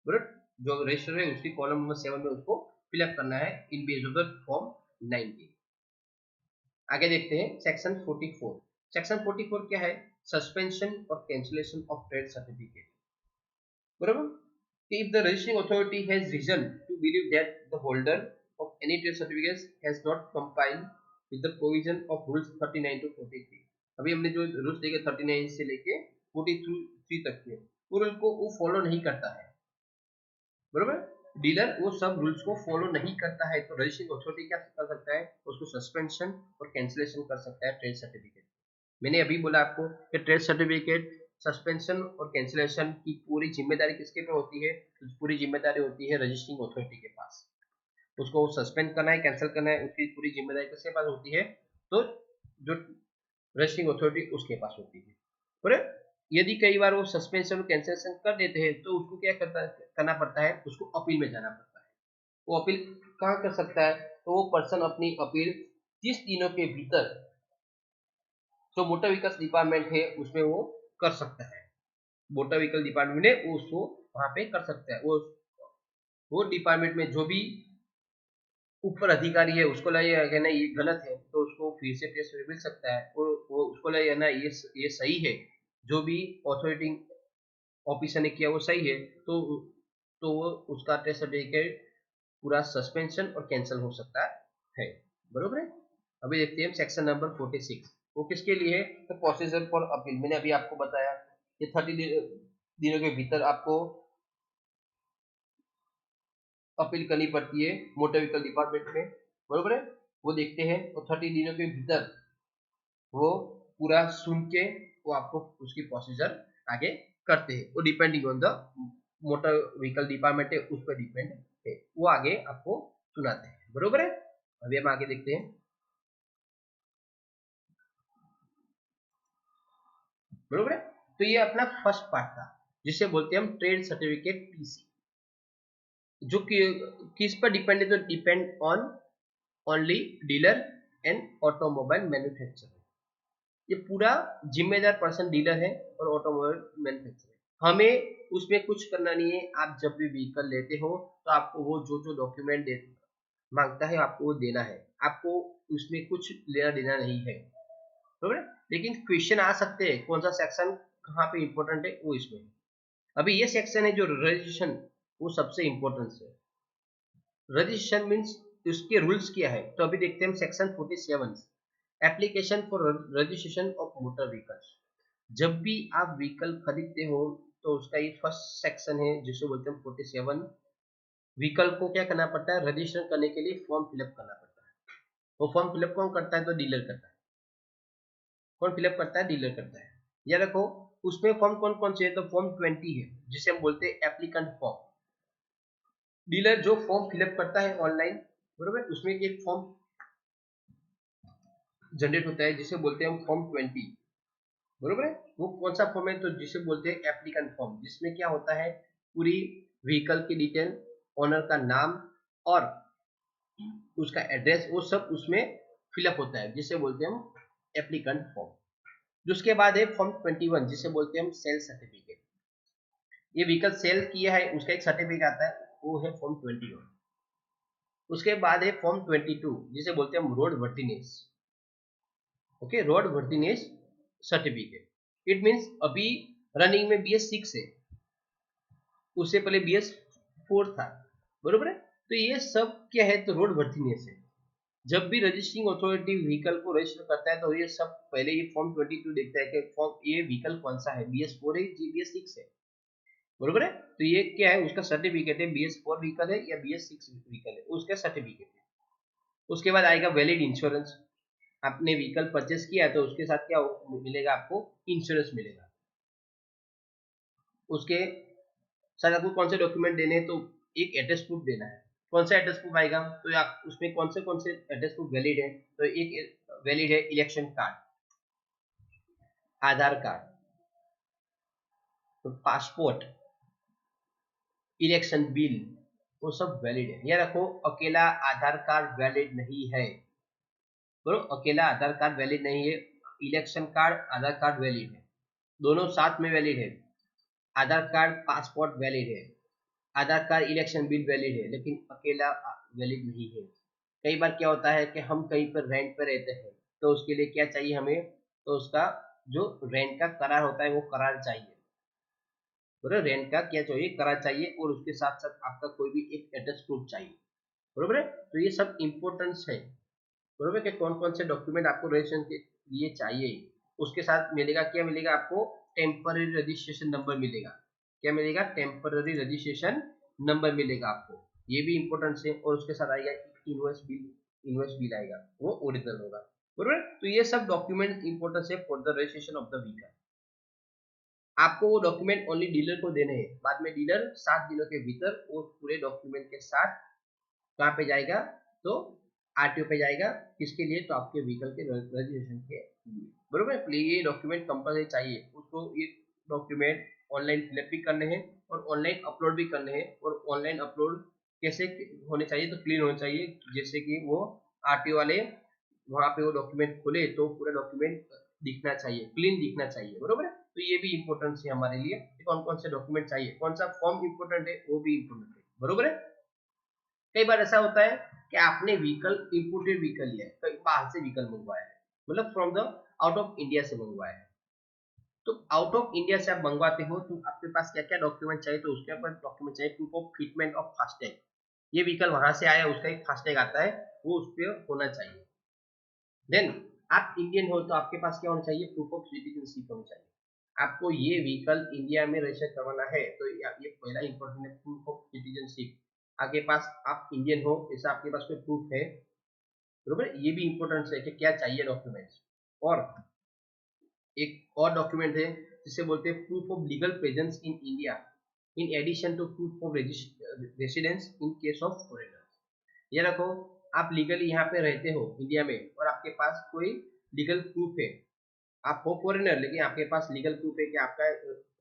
बराबर। जो रजिस्टर है उसकी कॉलम नंबर 7 में उसको फिलअप करना है इन बेस ऑफ द फॉर्म 90। आगे देखते हैं सेक्शन 44। सेक्शन 44 क्या है, सस्पेंशन और कैंसिलेशन ऑफ ट्रेड सर्टिफिकेट, बराबर। If the registering authority has reason to believe that the holder of any trade certificate has not complied with the provision of rules 39 to 43, अभी हमने जो rules देखे 39 से लेके 43 तक के, वो रूल को वो फॉलो नहीं करता है, बरोबर। डीलर वो सब रूल्स को फॉलो नहीं करता है तो रजिस्ट्रिंग अथॉरिटी क्या कर सकता है, उसको सस्पेंशन और कैंसिलेशन कर सकता है ट्रेड सर्टिफिकेट। मैंने अभी बोला आपको कि ट्रेड सर्टिफिकेट सस्पेंशन और कैंसिलेशन की पूरी जिम्मेदारी किसके पे होती है, तो पूरी जिम्मेदारी होती है रजिस्ट्रिंग अथॉरिटी के पास। उसको सस्पेंड करना है, कैंसिल करना है, उसकी पूरी जिम्मेदारी किसके पास होती है, तो जो रजिस्ट्रिंग अथॉरिटी उसके पास होती है, और यदि कई बार वो सस्पेंशन और कैंसिलेशन कर देते हैं तो उसको क्या करना पड़ता है, उसको अपील में जाना पड़ता है। वो अपील कहाँ कर सकता है, तो वो पर्सन अपनी अपील 30 दिनों के भीतर जो मोटर व्हीकल्स डिपार्टमेंट है उसमें वो कर सकता है। मोटर व्हीकल डिपार्टमेंट है वो उसको वहां पे कर सकता है। वो डिपार्टमेंट में जो भी ऊपर अधिकारी है उसको लगेगा ना ये गलत है, तो उसको फिर से टेस्ट मिल सकता है, और वो उसको लगेगा ना ये सही है, जो भी ऑथोरिटी ऑफिसर ने किया वो सही है, तो वो उसका टेस्ट सर्टिफिकेट पूरा सस्पेंशन और कैंसिल हो सकता है। बरोबर है। अभी देखते हैं सेक्शन नंबर 46, वो किसके लिए है, तो प्रोसीजर फॉर अपील। मैंने अभी आपको बताया कि 30 दिनों के भीतर आपको अपील करनी पड़ती है मोटर व्हीकल डिपार्टमेंट में। बरोबर है। वो देखते हैं और 30 दिनों के भीतर वो पूरा सुन के वो आपको उसकी प्रोसीजर आगे करते हैं। वो depending on the motor vehicle department है, उस पर डिपेंड है, वो आगे आपको सुनाते हैं। बरोबर है। अभी हम आगे देखते हैं। बरोबर है। तो ये अपना फर्स्ट पार्ट था, जिसे बोलते हैं हम ट्रेड सर्टिफिकेट टीसी, जो कि किस पर डिपेंड है, तो depend on only dealer and automobile manufacturer. ये पूरा जिम्मेदार पर्सन डीलर है और ऑटोमोबाइल मैन्युफैक्चरर। हमें उसमें कुछ करना नहीं है। आप जब भी व्हीकल लेते हो तो आपको वो जो जो डॉक्यूमेंट दे मांगता है आपको वो देना है, आपको उसमें कुछ लेना देना नहीं है। बरोबर है? लेकिन क्वेश्चन आ सकते हैं कौन सा सेक्शन कहाँ पे इंपॉर्टेंट है, वो इसमें है। अभी ये सेक्शन है जो रजिस्ट्रेशन, वो सबसे इंपॉर्टेंट है। रजिस्ट्रेशन मीन्स उसके रूल्स क्या है, तो अभी देखते हैं हम section 47, application for registration of motor vehicles. जब भी आप व्हीकल खरीदते हो तो उसका ये फर्स्ट सेक्शन है जिसे बोलते हैं 47। व्हीकल को क्या करना पड़ता है, रजिस्टर करने के लिए फॉर्म फिलअप करना पड़ता है। वो फॉर्म फिलअप कौन करता है, तो डीलर करता है। कौन फिलअप करता है, डीलर करता है। या रखो उसमें फॉर्म कौन कौन से है, तो फॉर्म 20 है जिसे हम बोलते हैं एप्लीकेंट फॉर्म। डीलर जो फॉर्म फिलअप करता है ऑनलाइन, बरोबर, उसमें एक फॉर्म जनरेट होता है जिसे बोलते हैं हम फॉर्म 20। बरोबर है। वो कौन सा फॉर्म है, तो जिसे बोलते हैं एप्लीकेंट फॉर्म, जिसमें क्या होता है पूरी व्हीकल की डिटेल, ओनर का नाम और उसका एड्रेस, वो सब उसमें फिलअप होता है, जिसे बोलते हैं हम एप्लीकेंट फॉर्म। उसके बाद है फॉर्म 21 जिसे बोलते हैं हम सेल सर्टिफिकेट। ये व्हीकल सेल किया है उसका एक सर्टिफिकेट आता है, वो है फॉर्म 21। उसके बाद है फॉर्म 22 जिसे बोलते हैं हम road worthiness. Okay, road worthiness certificate. It means अभी रनिंग में BS6 है, उससे पहले BS4 था। बरोबर है। तो ये सब क्या है, तो रोड वर्दीनेस है। जब भी रजिस्ट्रिंग अथॉरिटी व्हीकल को रजिस्टर करता है तो ये सब पहले ये फॉर्म 22 देखता है कि फॉर्म ये व्हीकल कौन सा है, BS4 है जी BS6 है। बरोबर है। तो ये क्या है, उसका सर्टिफिकेट है, BS4 व्हीकल है या BS6 व्हीकल है, उसका सर्टिफिकेट है। उसके बाद आएगा वैलिड इंश्योरेंस। आपने व्हीकल परचेस किया है तो उसके साथ क्या मिलेगा, आपको इंश्योरेंस मिलेगा। उसके साथ आपको कौन से डॉक्यूमेंट देने हैं, तो एक एड्रेस प्रूफ देना है। कौन सा एड्रेस प्रूफ आएगा, तो आप उसमें कौन से एड्रेस प्रूफ वैलिड है, तो एक वैलिड है इलेक्शन कार्ड, आधार कार्ड, तो पासपोर्ट, इलेक्शन बिल, वो सब वैलिड है। यह रखो अकेला आधार कार्ड वैलिड नहीं है। बोलो अकेला आधार कार्ड वैलिड नहीं है, इलेक्शन कार्ड आधार कार्ड वैलिड है, दोनों साथ में वैलिड है। आधार कार्ड पासपोर्ट वैलिड है, आधार कार्ड इलेक्शन बिल वैलिड है, लेकिन अकेला वैलिड नहीं है। कई बार क्या होता है कि हम कहीं पर रेंट पर रहते हैं, तो उसके लिए क्या चाहिए हमें, तो उसका जो रेंट का करार होता है वो करार चाहिए। बरोबर, रेंट का क्या चाहिए, करार चाहिए, और उसके साथ साथ आपका कोई भी एक एड्रेस प्रूफ चाहिए। बरोबर है। तो ये सब इंपॉर्टेंस है। बरोबर, कि कौन कौन से डॉक्यूमेंट आपको रजिस्ट्रेशन के लिए चाहिए। उसके साथ मिलेगा, क्या मिलेगा आपको, टेम्पररी रजिस्ट्रेशन नंबर मिलेगा। क्या मिलेगा, टेम्पररी रजिस्ट्रेशन नंबर मिलेगा आपको, ये भी इंपॉर्टेंट है। और उसके साथ आएगा इनवॉइस बिल आएगा, वो ओरिजिनल होगा। बरोबर, तो ये सब डॉक्यूमेंट इंपॉर्टेंस है for the registration of the vehicle. आपको वो डॉक्यूमेंट ओनली डीलर को देने हैं, बाद में डीलर 7 दिनों के भीतर वो पूरे डॉक्यूमेंट के साथ कहाँ पे जाएगा, तो RTO पे जाएगा। किसके लिए, तो आपके व्हीकल के रजिस्ट्रेशन के लिए। बरोबर, ये डॉक्यूमेंट कंपलसरी चाहिए उसको। ये डॉक्यूमेंट ऑनलाइन फिलअप भी करने हैं और ऑनलाइन अपलोड भी करने हैं। और ऑनलाइन अपलोड कैसे होने चाहिए, तो क्लीन होना चाहिए, जैसे कि वो RTO वाले वहां पे वो डॉक्यूमेंट खोले तो पूरा डॉक्यूमेंट दिखना चाहिए, क्लीन दिखना चाहिए। बरोबर है। तो ये भी इंपॉर्टेंट है हमारे लिए, कौन कौन से डॉक्यूमेंट चाहिए, कौन सा फॉर्म इंपॉर्टेंट है, वो भी इंपॉर्टेंट है। बरोबर है। कई बार ऐसा होता है कि आपने व्हीकल इंपोर्टेड व्हीकल लिया है, कहीं बाहर से व्हीकल मंगवाया है, मतलब from the out of India से मंगवाया है। तो आउट ऑफ इंडिया से आप मंगवाते हो तो आपके पास क्या क्या डॉक्यूमेंट चाहिए, तो उसके ऊपर डॉक्यूमेंट चाहिए proof of fitment of FASTag. ये व्हीकल वहां से आया, उसका एक फास्टैग आता है, वो उस पर होना चाहिए। देन आप इंडियन हो तो आपके पास क्या होना चाहिए, प्रूफ ऑफ सिटीजनशिप होनी चाहिए। आपको ये व्हीकल इंडिया में रजिस्टर करवाना है तो ये पहला इंपॉर्टेंट है, प्रूफ ऑफ सिटीजनशिप। आपके पास आप इंडियन हो, ऐसा आपके पास कोई प्रूफ है, बरोबर, ये भी इंपॉर्टेंट है कि क्या चाहिए डॉक्यूमेंट्स। और एक और डॉक्यूमेंट है जिसे बोलते हैं proof of legal presence in India in addition to proof of residence in case of foreigners. ये रखो, आप लीगली यहाँ पे रहते हो इंडिया में और आपके पास कोई लीगल प्रूफ है, आप हो फॉरेनर लेकिन आपके पास लीगल प्रूफ है कि आपका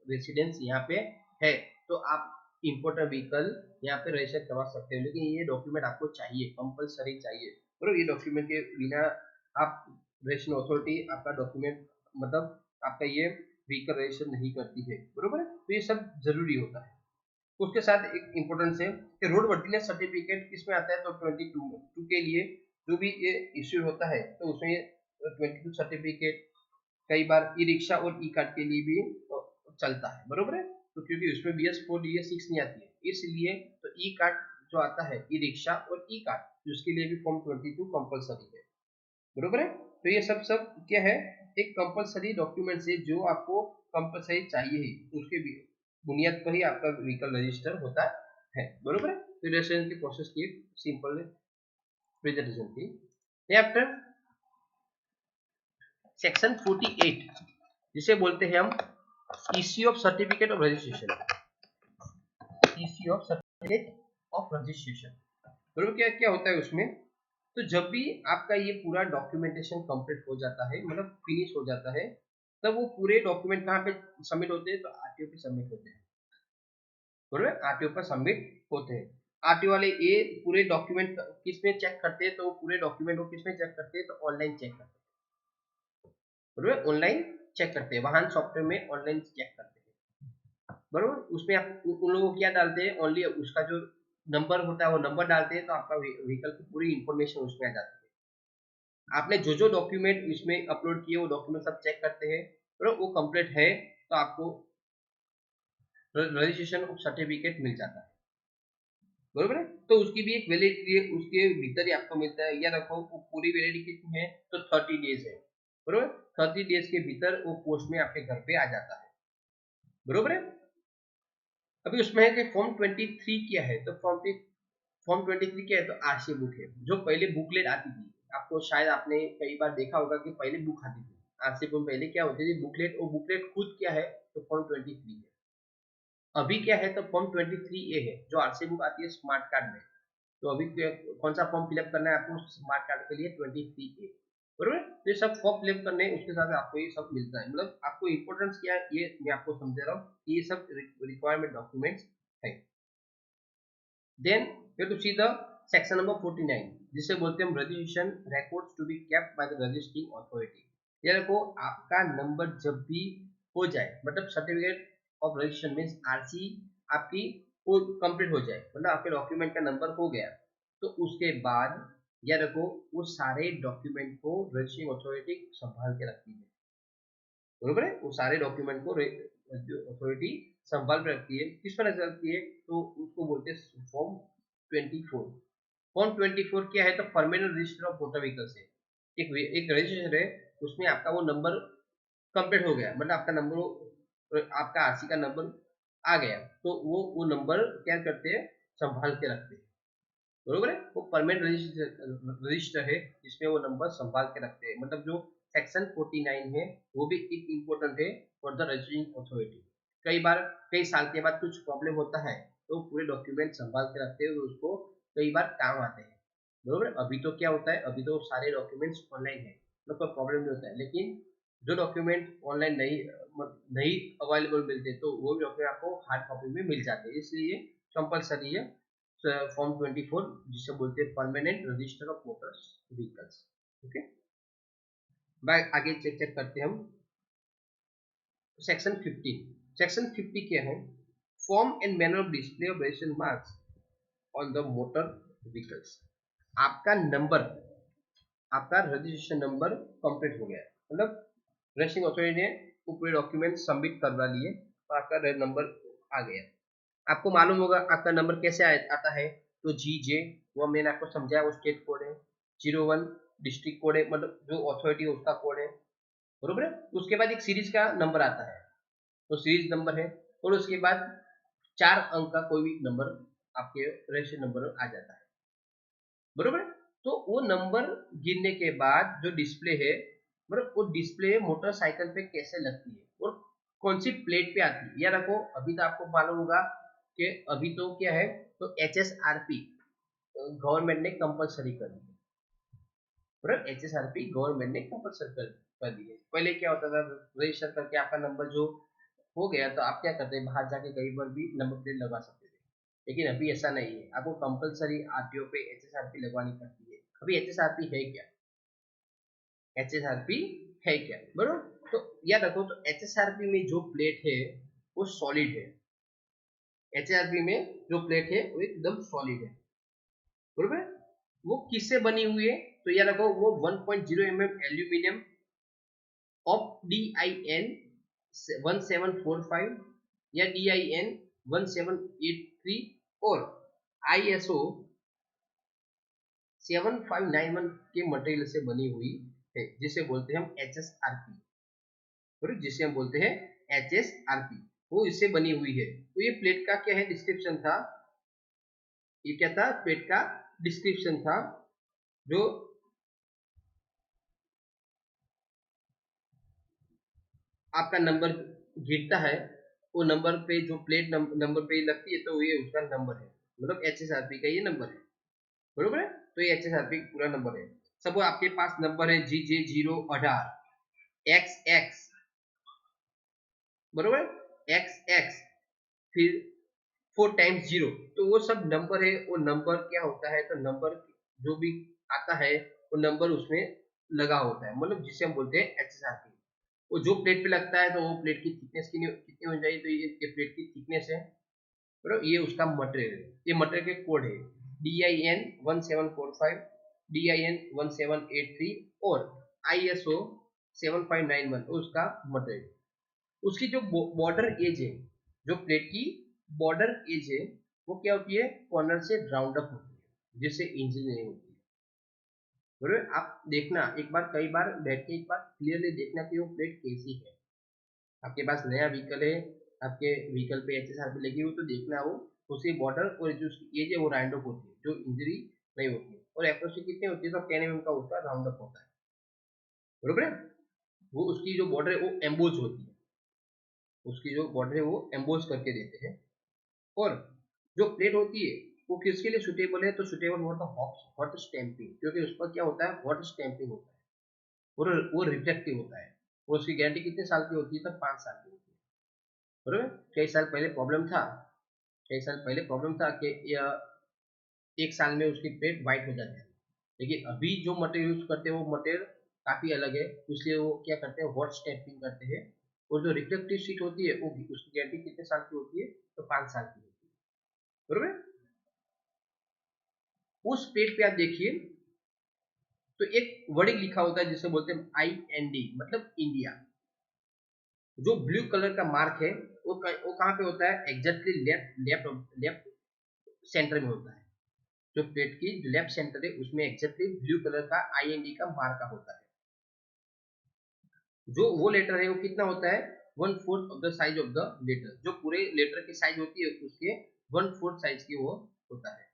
रेसिडेंस यहाँ पे है, तो आप इम्पोर्टर व्हीकल यहाँ पे रजिस्टर करवा सकते हो। लेकिन ये डॉक्यूमेंट आपको चाहिए, कंपलसरी चाहिए, बरोबर। ये डॉक्यूमेंट के बिना आप रजिस्ट्रेशन अथॉरिटी आपका डॉक्यूमेंट मतलब आपका ये व्हीकल रजिस्टर नहीं करती है, बरोबर। तो ये सब जरूरी होता है। उसके साथ एक इम्पोर्टेंस है कि रोड वर्दीनेस सर्टिफिकेट किसमें आता है, तो 22 के लिए जो भी ये इश्यू होता है तो उसमें 22 सर्टिफिकेट कई बार ई रिक्शा और ई कार्ड के लिए भी चलता है, बरोबर है। तो क्योंकि उसमें BS4 BS6 नहीं आती है, इसलिए तो ई कार्ड जो आता है, ई रिक्शा और ई कार्ड, उसके लिए भी फॉर्म 22 कंपलसरी है, बरोबर है। तो ये सब सब क्या है, एक कंपलसरी डॉक्यूमेंट है जो आपको कंपलसरी चाहिए ही, उसके भी बुनियाद पर ही आपका व्हीकल रजिस्टर होता है, बरोबर है। तो रजिस्ट्रेशन की प्रोसेस की सिंपल प्रेजेंटेशन थी। आफ्टर सेक्शन 48 जिसे बोलते हैं हम issue of certificate of registration, issue of certificate of registration, बरोबर। क्या क्या होता है उसमें, तो जब भी आपका ये पूरा डॉक्यूमेंटेशन कंप्लीट हो जाता है, मतलब फिनिश हो जाता है, तब वो पूरे डॉक्यूमेंट कहाँ पे सबमिट होते हैं, तो आरटीओ पे सबमिट होते हैं, बरोबर। आरटीओ पर सबमिट होते हैं। आरटीओ वाले ये पूरे डॉक्यूमेंट किसमें चेक करते हैं, तो पूरे डॉक्यूमेंट को किसमें चेक करते हैं, तो ऑनलाइन चेक करते हैं, बरोबर। ऑनलाइन चेक करते हैं, वाहन सॉफ्टवेयर में ऑनलाइन चेक करते हैं, बरोबर। उसमें आप उन लोगों को क्या डालते हैं, ओनली उसका जो नंबर होता है वो नंबर डालते हैं, तो आपका व्हीकल की पूरी इंफॉर्मेशन उसमें आ जाती है। आपने जो जो डॉक्यूमेंट इसमें अपलोड किए वो डॉक्यूमेंट सब चेक करते हैं, बरोबर। वो कंप्लीट है तो आपको रजिस्ट्रेशन सर्टिफिकेट मिल जाता है, बरोबर है। तो उसकी भी एक वैलिडिटी है, उसके भीतर ही आपको मिलता है। या रखो वो पूरी वैलिडिटी कितनी है, तो 30 डेज है, बरोबर। 30 डेज के भीतर वो पोस्ट में आपके घर पे आ जाता है, बरोबर है। अभी उसमें है कि फॉर्म 23 क्या है, तो फॉर्म 23 क्या है, तो आरसी बुक है। जो पहले बुकलेट आती थी, आपको शायद आपने कई बार देखा होगा कि पहले बुक आती थी, आरसी बुक पहले क्या होती थी, बुकलेट। और बुकलेट खुद क्या है, तो फॉर्म 23 है। अभी क्या है, तो फॉर्म 23A है, जो आरसी बुक आती है स्मार्ट कार्ड में। तो अभी कौन सा फॉर्म फिलअप करना है आपको स्मार्ट कार्ड के लिए, 23A, बरोबर। तो ये सब फॉर्म फिलअप करने उसके साथ आपको ये सब मिलता है, मतलब आपको इंपॉर्टेंस क्या है ये मैं आपको समझा रहा हूँ, ये सब रिक्वायरमेंट डॉक्यूमेंट्स है। Then you have to see the section number 49 जिसे बोलते हैं हम registration records to be kept by the registering authority। ये देखो, आपका नंबर जब भी हो जाए, मतलब certificate of registration means RC आपकी वो कंप्लीट हो जाए, मतलब आपके डॉक्यूमेंट का नंबर हो गया, तो उसके बाद या देखो वो सारे डॉक्यूमेंट को रजिस्ट्रिंग अथॉरिटी संभाल के रखती है, बरोबर है। वो सारे डॉक्यूमेंट को अथॉरिटी संभाल कर रखती है। किस पर नजर रखती है, तो उसको बोलते हैं फॉर्म 24। फॉर्म 24 क्या है, तो permanent register of motor vehicles है। एक रजिस्ट्रेशन है, उसमें आपका वो नंबर कंप्लीट हो गया, मतलब आपका नंबर, आपका आरसी का नंबर आ गया, तो वो नंबर क्या करते हैं, संभाल के रखते हैं, बरोबर है। वो परमानेंट रजिस्टर है जिसमें वो नंबर संभाल के रखते हैं। मतलब जो सेक्शन 49 है वो भी एक इम्पोर्टेंट है फॉर द रजिस्टरिंग अथॉरिटी। कई बार कई साल के बाद कुछ प्रॉब्लम होता है तो पूरे डॉक्यूमेंट संभाल के रखते हैं, उसको कई बार काम आते हैं, बरोबर। अभी तो क्या होता है, अभी तो सारे डॉक्यूमेंट्स ऑनलाइन है, तो कोई प्रॉब्लम नहीं होता है। लेकिन जो डॉक्यूमेंट ऑनलाइन नहीं अवेलेबल मिलते, तो वो डॉक्यूमेंट आपको हार्ड कॉपी में मिल जाते हैं, इसलिए कंपलसरी है फॉर्म 24 जिसे बोलते हैं permanent register of motors vehicles. Okay, bye आगे चेक चेक करते हैं हम सेक्शन 50। सेक्शन 50 क्या है, form and manner of display of registration marks on the motor vehicles. आपका नंबर, आपका रजिस्ट्रेशन नंबर कंप्लीट हो गया, मतलब रजिस्ट्रिंग अथॉरिटी ने वो पूरे डॉक्यूमेंट सबमिट करवा लिए और आपका नंबर आ गया। आपको मालूम होगा आपका नंबर कैसे आता है, तो GJ वो मैंने आपको समझाया, वो स्टेट कोड है, 01 डिस्ट्रिक्ट कोड है, मतलब जो अथॉरिटी है उसका कोड है, बरोबर है। उसके बाद एक सीरीज का नंबर आता है, तो सीरीज नंबर है, और उसके बाद 4 अंक का कोई भी नंबर आपके रजिस्ट्रेशन नंबर आ जाता है, बरोबर। तो वो नंबर गिनने के बाद जो डिस्प्ले है, मतलब वो डिस्प्ले मोटरसाइकिल पे कैसे लगती है और कौन सी प्लेट पे आती है, या रखो अभी तो आपको मालूम होगा कि अभी तो क्या है, तो HSRP गवर्नमेंट ने कंपलसरी कर दी है, बराबर। HSRP गवर्नमेंट ने कंपलसरी कर दी है। पहले क्या होता था, रजिस्टर करके आपका नंबर जो हो गया तो आप क्या करते हैं, बाहर जाके कहीं पर भी नंबर प्लेट लगा सकते थे, लेकिन अभी ऐसा नहीं है, आपको कंपलसरी आरटीओ पे HSRP लगवानी पड़ती है। अभी HSRP है क्या, HSRP है क्या, बरोबर। तो याद रखो, तो HSRP में जो प्लेट है वो सॉलिड है, HSRP में जो प्लेट है वो एकदम सॉलिड है, बरोबर। वो किससे बनी हुई है, तो याद रखो वो 1.0 mm एल्यूमिनियम ऑफ DIN 1745 या DIN 1783 और ISO 7591 के मटेरियल से बनी हुई है, जिसे बोलते हैं हम HSRP, और जिसे हम बोलते हैं HSRP, वो इससे बनी हुई है। तो ये प्लेट का क्या है डिस्क्रिप्शन था, ये क्या था, प्लेट का डिस्क्रिप्शन था, जो आपका नंबर गिरता है, वो नंबर पे जो प्लेट नंबर पे लगती है, तो ये उसका नंबर है, मतलब HSRP का ये नंबर है, बरोबर है। तो ये HSRP पूरा नंबर है। सब आपके पास नंबर है GJ018 XX, बरोबर, XX, फिर 4 टाइम्स 0, तो वो सब नंबर है। वो नंबर क्या होता है, तो नंबर जो भी आता है वो नंबर उसमें लगा होता है, मतलब जिसे हम बोलते हैं HSRP। वो जो प्लेट पे लगता है तो वो प्लेट की थिकनेस कितनी हो जाएगी, तो ये प्लेट की थिकनेस है, बराबर। ये उसका मटेरियल है, ये मटेरियल के कोड है DIN 1745, DIN 1783 और ISO 7591, उसका मटेरियल। उसकी जो बॉर्डर एज है, जो प्लेट की बॉर्डर एज है, वो क्या होती है, कॉर्नर से राउंड अप होती है, जिससे इंजरी नहीं होती है, बराबर। आप देखना एक बार, कई बार बैठ के एक बार क्लियरली देखना कि वो प्लेट कैसी है। आपके पास नया व्हीकल है, आपके व्हीकल पे HSRP लगी हुई, तो देखना वो उसकी बॉर्डर और जो उसकी एज है वो राउंड अप होती है, जो इंजरी नहीं होती है। और एक्यूरेसी कितनी होती है, तो 10 mm का उसका राउंड अप होता है, बरोबर है। वो उसकी जो बॉर्डर है वो एम्बोज होती है, उसकी जो बॉर्डर है वो एम्बोज करके देते हैं। और जो प्लेट होती है वो किसके लिए सुटेबल है, तो सुटेबल होता है हॉट स्टैंपिंग, क्योंकि उस पर क्या होता है, हॉट स्टैंपिंग होता है, और वो रिफ्लेक्टिव होता है। और उसकी गारंटी कितने साल की होती है, तो 5 साल की होती है, बरोबर। कई साल पहले प्रॉब्लम था, कई साल पहले प्रॉब्लम था कि एक साल में उसकी प्लेट वाइट हो जाती है, लेकिन अभी जो मटेरियल यूज करते हैं वो मटेरियल काफी अलग है, इसलिए वो क्या करते हैं, हॉट स्टैंपिंग करते हैं। और जो रिफ्लेक्टिव शीट होती है वो उसकी गारंटी कितने साल की होती है, तो 5 साल की होती है, बरोबर। उस पेज पे आप देखिए, तो एक वर्डिंग लिखा होता है जिसे बोलते हैं IND, मतलब इंडिया। जो ब्लू कलर का मार्क है वो कहाँ पे होता है, exactly left left left centre में होता है। जो प्लेट की लेफ्ट सेंटर है उसमें एग्जैक्टली ब्लू कलर का IND का मार्का होता है। जो वो लेटर है वो कितना होता है, 1/4 of the size of the letter, जो पूरे लेटर की साइज होती है उसके 1/4 साइज की वो होता है,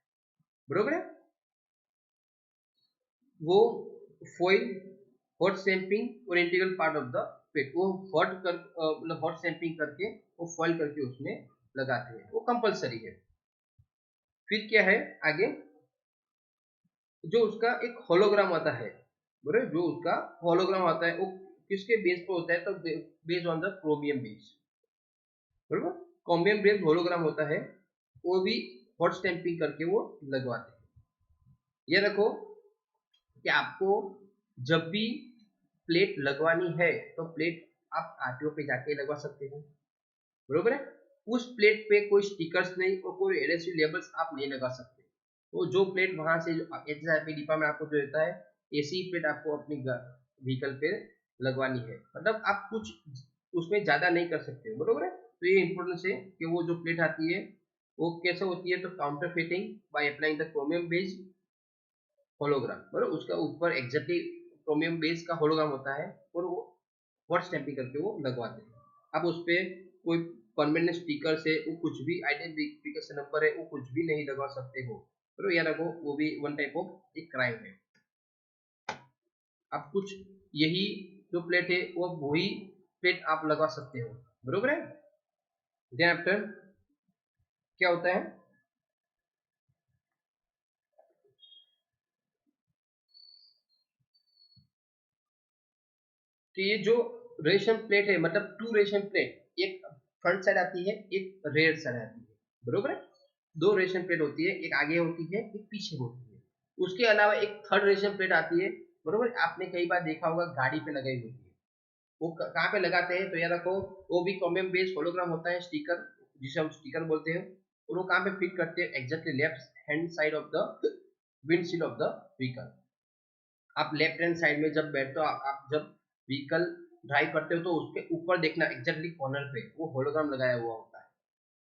बरोबर है। वो फॉइल, हॉट स्टैंपिंग और integral part of the pet, वो हॉट कर मतलब हॉट स्टैंपिंग करके वो फॉइल करके उसमें लगाते हैं, वो कंपलसरी है। फिर क्या है आगे, जो उसका एक होलोग्राम आता है, बराबर, जो उसका होलोग्राम आता है वो किसके बेस पे होता है, तो based on the chromium base, बराबर। क्रोमियम बेस्ड होलोग्राम होता है, वो भी हॉट स्टैंपिंग करके वो लगवाते हैं। ये रखो कि आपको जब भी प्लेट लगवानी है तो प्लेट आप आरटीओ पे जाके लगवा सकते हो, बरोबर है। उस प्लेट पे कोई स्टिकर्स नहीं और कोई एडहेसिव लेबल्स आप नहीं लगा सकते, तो जो प्लेट वहां से HSRP डिपा में आपको जो देता है, ऐसी प्लेट आपको अपनी व्हीकल पे लगवानी है। मतलब आप कुछ उसमें ज्यादा नहीं कर सकते हो, बरोबर है। तो ये इंपॉर्टेंस है कि वो जो प्लेट आती है वो कैसे होती है, तो counter fitting by applying the chromium based hologram, बरोबर। उसका ऊपर एग्जैक्टली क्रोमियम बेस का होलोग्राम होता है और वो हॉट स्टैंपिंग करके वो लगवाते हैं। अब उस पर कोई परमानेंट स्टिकर से वो कुछ भी आइडेंटिफिकेशन नंबर है वो कुछ भी नहीं लगा सकते हो, तो याद रखो वो भी वन टाइप ऑफ एक क्राइम है। अब कुछ यही जो प्लेट है वो वही प्लेट आप लगा सकते हो, बरोबर है। देन आफ्टर क्या होता है कि ये जो रेशम प्लेट है, मतलब टू रेशम प्लेट, एक फ्रंट साइड आती है, एक रेयर साइड आती है, बरोबर है। दो रेशम प्लेट होती है, एक आगे होती है, एक पीछे होती है। उसके अलावा एक थर्ड रेशम प्लेट आती है, बरोबर। आपने कई बार देखा होगा गाड़ी पे लगाई हुई है। वो कहाँ पे लगाते हैं, तो याद रखो वो भी क्रोमियम बेस्ड होलोग्राम होता है, स्टिकर, जिसे हम स्टिकर बोलते हैं। और वो कहाँ पे फिट करते हैं, exactly left hand side of the windshield of the vehicle. आप लेफ्ट हैंड साइड में जब बैठते हो, आप जब व्हीकल ड्राइव करते हो तो उसके ऊपर देखना, एग्जैक्टली कॉर्नर पे वो होलोग्राम लगाया हुआ होता है।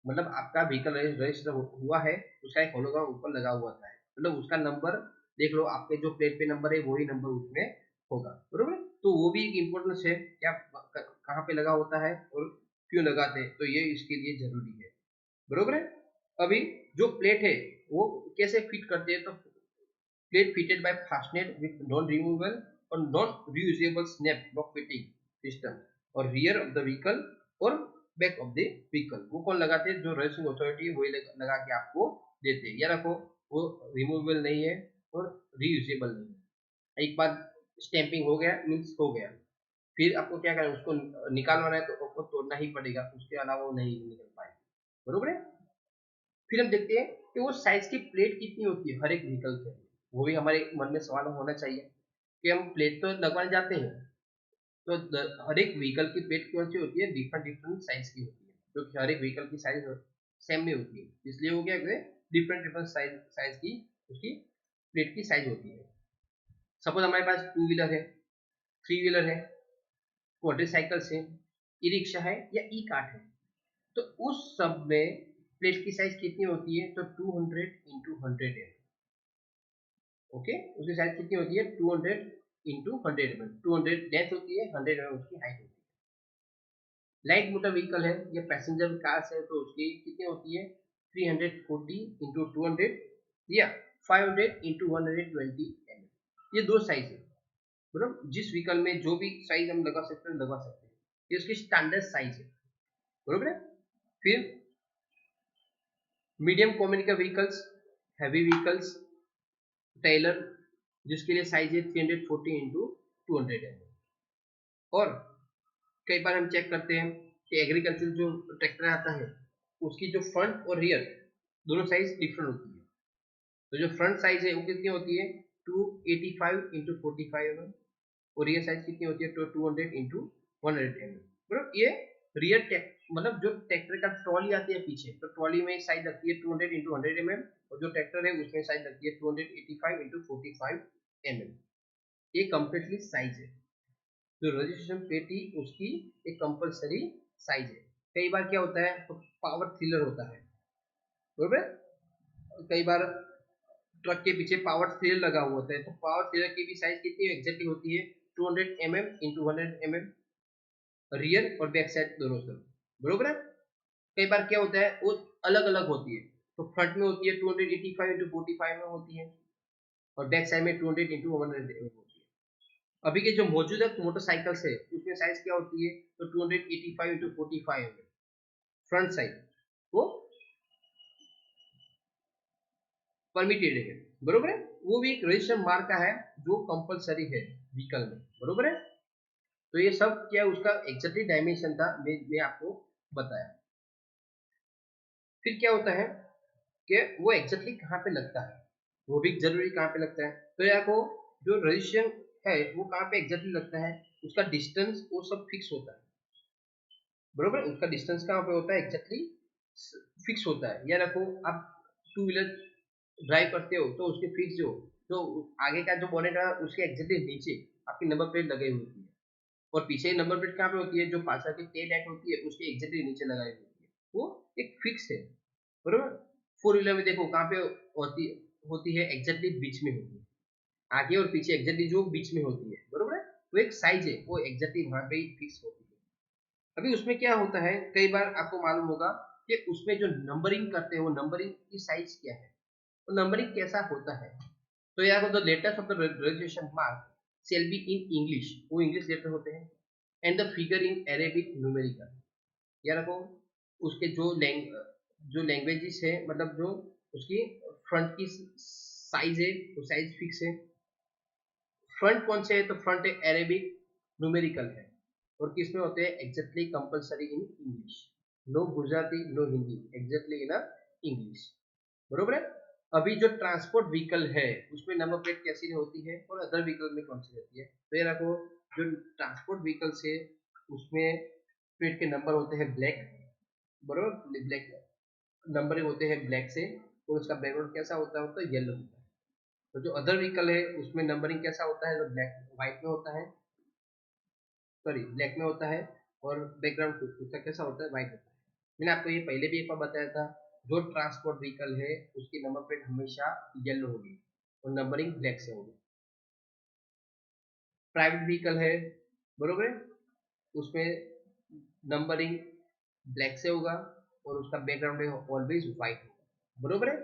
मतलब आपका व्हीकल रजिस्टर हुआ है, उसका एक होलोग्राम ऊपर लगा हुआ था, मतलब उसका नंबर देख लो, आपके जो प्लेट पे नंबर है वही नंबर उसमें होगा, बरोबर। तो वो भी एक इम्पोर्टेंस है, क्या कहाँ पे लगा होता है और क्यों लगाते हैं, तो ये इसके लिए जरूरी है, बरोबर है। अभी जो प्लेट है वो कैसे फिट करते हैं, तो plate fitted by fastened with non-removable or non-reusable snap lock fitting system और rear of the vehicle और बैक ऑफ द व्हीकल। वो कौन लगाते हैं, जो रजिस्ट्रिंग अथॉरिटी है वही लगा के आपको देते हैं। या रखो वो रिमूवेबल नहीं है और रीयूजेबल नहीं है। एक बार स्टैंपिंग हो गया मीन्स हो गया, फिर आपको क्या करना है, उसको निकालवाना है तो आपको तोड़ना ही पड़ेगा, उसके अलावा वो नहीं निकल पाएगा, बरोबर है। फिर हम देखते हैं कि वो साइज की प्लेट कितनी होती है हर एक व्हीकल के। वो भी हमारे मन में सवाल होना चाहिए कि हम प्लेट तो लगवाने जाते हैं, तो हर एक व्हीकल की प्लेट कौन सी होती है, डिफरेंट डिफरेंट साइज की होती है, क्योंकि हर एक व्हीकल की साइज सेम नहीं होती है, इसलिए वो क्या कहते हैं, डिफरेंट डिफरेंट साइज की उसकी प्लेट की साइज होती है। सपोज हमारे पास टू व्हीलर है, थ्री व्हीलर है, मोटरसाइकिल्स है, ई रिक्शा है या ई कार्ट है, तो उस सब में प्लेट की साइज कितनी होती है, तो 200 × 100 है। ओके, उसकी साइज कितनी होती है, 200 × 100 mm। 200 लेंथ होती है, 100 mm उसकी हाइट होती है। लाइट मोटर व्हीकल है या पैसेंजर कार्स है, तो उसकी कितनी होती है, 340 × 200 या 500 × 120 mm। ये दो साइज है, मतलब जिस व्हीकल में जो भी साइज हम लगा सकते हैं लगा सकते हैं, ये उसकी स्टैंडर्ड साइज है, बरोबर है। फिर medium communication vehicles, heavy vehicles, trailer, जिसके लिए साइज है 340 × 200 mm। और कई बार हम चेक करते हैं कि एग्रीकल्चर जो ट्रैक्टर आता है उसकी जो फ्रंट और रियर दोनों साइज डिफरेंट होती है। तो जो फ्रंट साइज है वो कितनी होती है, 285 × 45 mm, और रियर साइज कितनी होती है, तो 200 × 100 mm। मतलब ये रियर मतलब जो ट्रैक्टर का ट्रॉली आती है पीछे, तो ट्रॉली में साइज लगती है 200 × 100 mm, और जो ट्रैक्टर है उसमें साइज लगती है 285 × 45 mm। ये कंप्लीटली साइज है, जो रजिस्ट्रेशन प्लेट थी उसकी एक कंपलसरी साइज है। कई बार क्या होता है, तो पावर थ्रिलर होता है, बरोबर। कई बार ट्रक के पीछे पावर थ्रिलर लगा हुआ होता है, तो पावर थ्रिलर की भी साइज कितनी एग्जैक्टली होती है, 200 mm × 100 mm, रियर और बैक साइड दोनों तरफ, बरोबर है। कई बार क्या होता है वो अलग अलग होती है, तो फ्रंट में होती है 285 × 45 में होती है, और बैक साइड में 200 × 100 में होती है। अभी के जो मौजूदा मोटरसाइकिल्स है उसमें साइज क्या होती है, तो 285 × 45 में फ्रंट साइड वो परमिटेड है, बरोबर है। वो भी एक रजिस्टर मार्क का है जो कंपलसरी है व्हीकल में, बरोबर है। तो ये सब क्या उसका एग्जैक्टली डायमेंशन था, मैं आपको बताया। फिर क्या होता है कि वो एग्जैक्टली कहाँ पे लगता है, वो भी जरूरी कहाँ पे लगता है, तो या को जो रजिस्ट्रेशन है वो कहाँ पे एग्जैक्टली लगता है, उसका डिस्टेंस वो सब फिक्स होता है, बरोबर। उसका डिस्टेंस कहाँ पे होता है, एग्जैक्टली फिक्स होता है। या रखो आप टू व्हीलर ड्राइव करते हो तो उसके फिक्स हो तो आगे का जो बोनेट है उसके एग्जैक्टली नीचे आपकी नंबर प्लेट लगाई होती है, और पीछे नंबर प्लेट कहाँ पे होती है, जो पार्सल की टेल लाइट होती है उसके एग्जैक्टली नीचे लगाई होती है, वो एक फिक्स है, बरोबर। फोर व्हीलर में देखो कहाँ पे होती होती है, एग्जैक्टली बीच में होती है, आगे और पीछे एग्जैक्टली जो बीच में होती है, बरोबर है। वो एक साइज है, वो एग्जैक्टली वहां पे ही फिक्स होती है। अभी उसमें क्या होता है, कई बार आपको मालूम होगा कि उसमें जो नंबरिंग करते हैं वो नंबरिंग की साइज क्या है, वो नंबरिंग कैसा होता है। तो यार the letters of the registration mark shall be in English, वो इंग्लिश लेटर होते हैं, and the figure in Arabic numerical. यार रखो उसके जो लैंग्वेजेस है, मतलब जो उसकी फ्रंट की साइज है वो साइज फिक्स है। फ्रंट कौन से है, तो फ्रंट है अरेबिक न्यूमेरिकल है, और किस में होते हैं, exactly compulsory in English, no Gujarati no Hindi, exactly in English, बरोबर है। अभी जो ट्रांसपोर्ट व्हीकल है उसमें नंबर प्लेट कैसी होती है और अदर व्हीकल में कौन सी रहती है, तो ये रखो जो ट्रांसपोर्ट व्हीकल से उसमें प्लेट के नंबर होते हैं ब्लैक, बरोबर, ब्लैक नंबर होते हैं ब्लैक से, और उसका बैकग्राउंड कैसा होता है, तो येलो होता है। तो जो अदर व्हीकल है उसमें नंबरिंग कैसा होता है, जो ब्लैक व्हाइट में होता है, सॉरी ब्लैक में होता है, और बैकग्राउंड उसका कैसा होता है, व्हाइट होता है। मैंने आपको ये पहले भी एक बार बताया था, जो ट्रांसपोर्ट व्हीकल है उसकी नंबर प्लेट हमेशा येलो होगी और नंबरिंग ब्लैक से होगी। प्राइवेट व्हीकल है, बरोबर है, उसमें नंबरिंग ब्लैक से होगा और उसका बैकग्राउंड है ऑलवेज व्हाइट होगा, बरोबर है,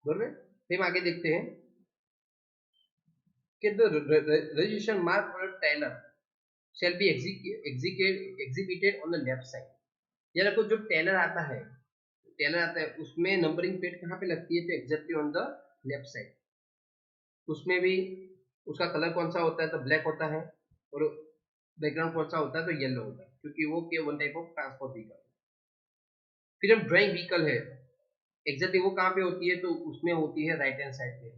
बरोबर है। फिर हम आगे देखते हैं कि the registration mark for a tailor shall be exhibited on the left side। ये देखो जो टेलर आता है उसमें नंबरिंग प्लेट कहाँ पे लगती है, तो exactly on the left side. उसमें भी उसका कलर कौन सा होता है, तो ब्लैक होता है, और बैकग्राउंड कौन सा होता है, तो येलो होता है, क्योंकि वो के one type of transport vehicle. फिर हम ड्राइंग व्हीकल है, एग्जैक्टली वो कहाँ पे होती है, तो उसमें होती है राइट हैंड साइड पे।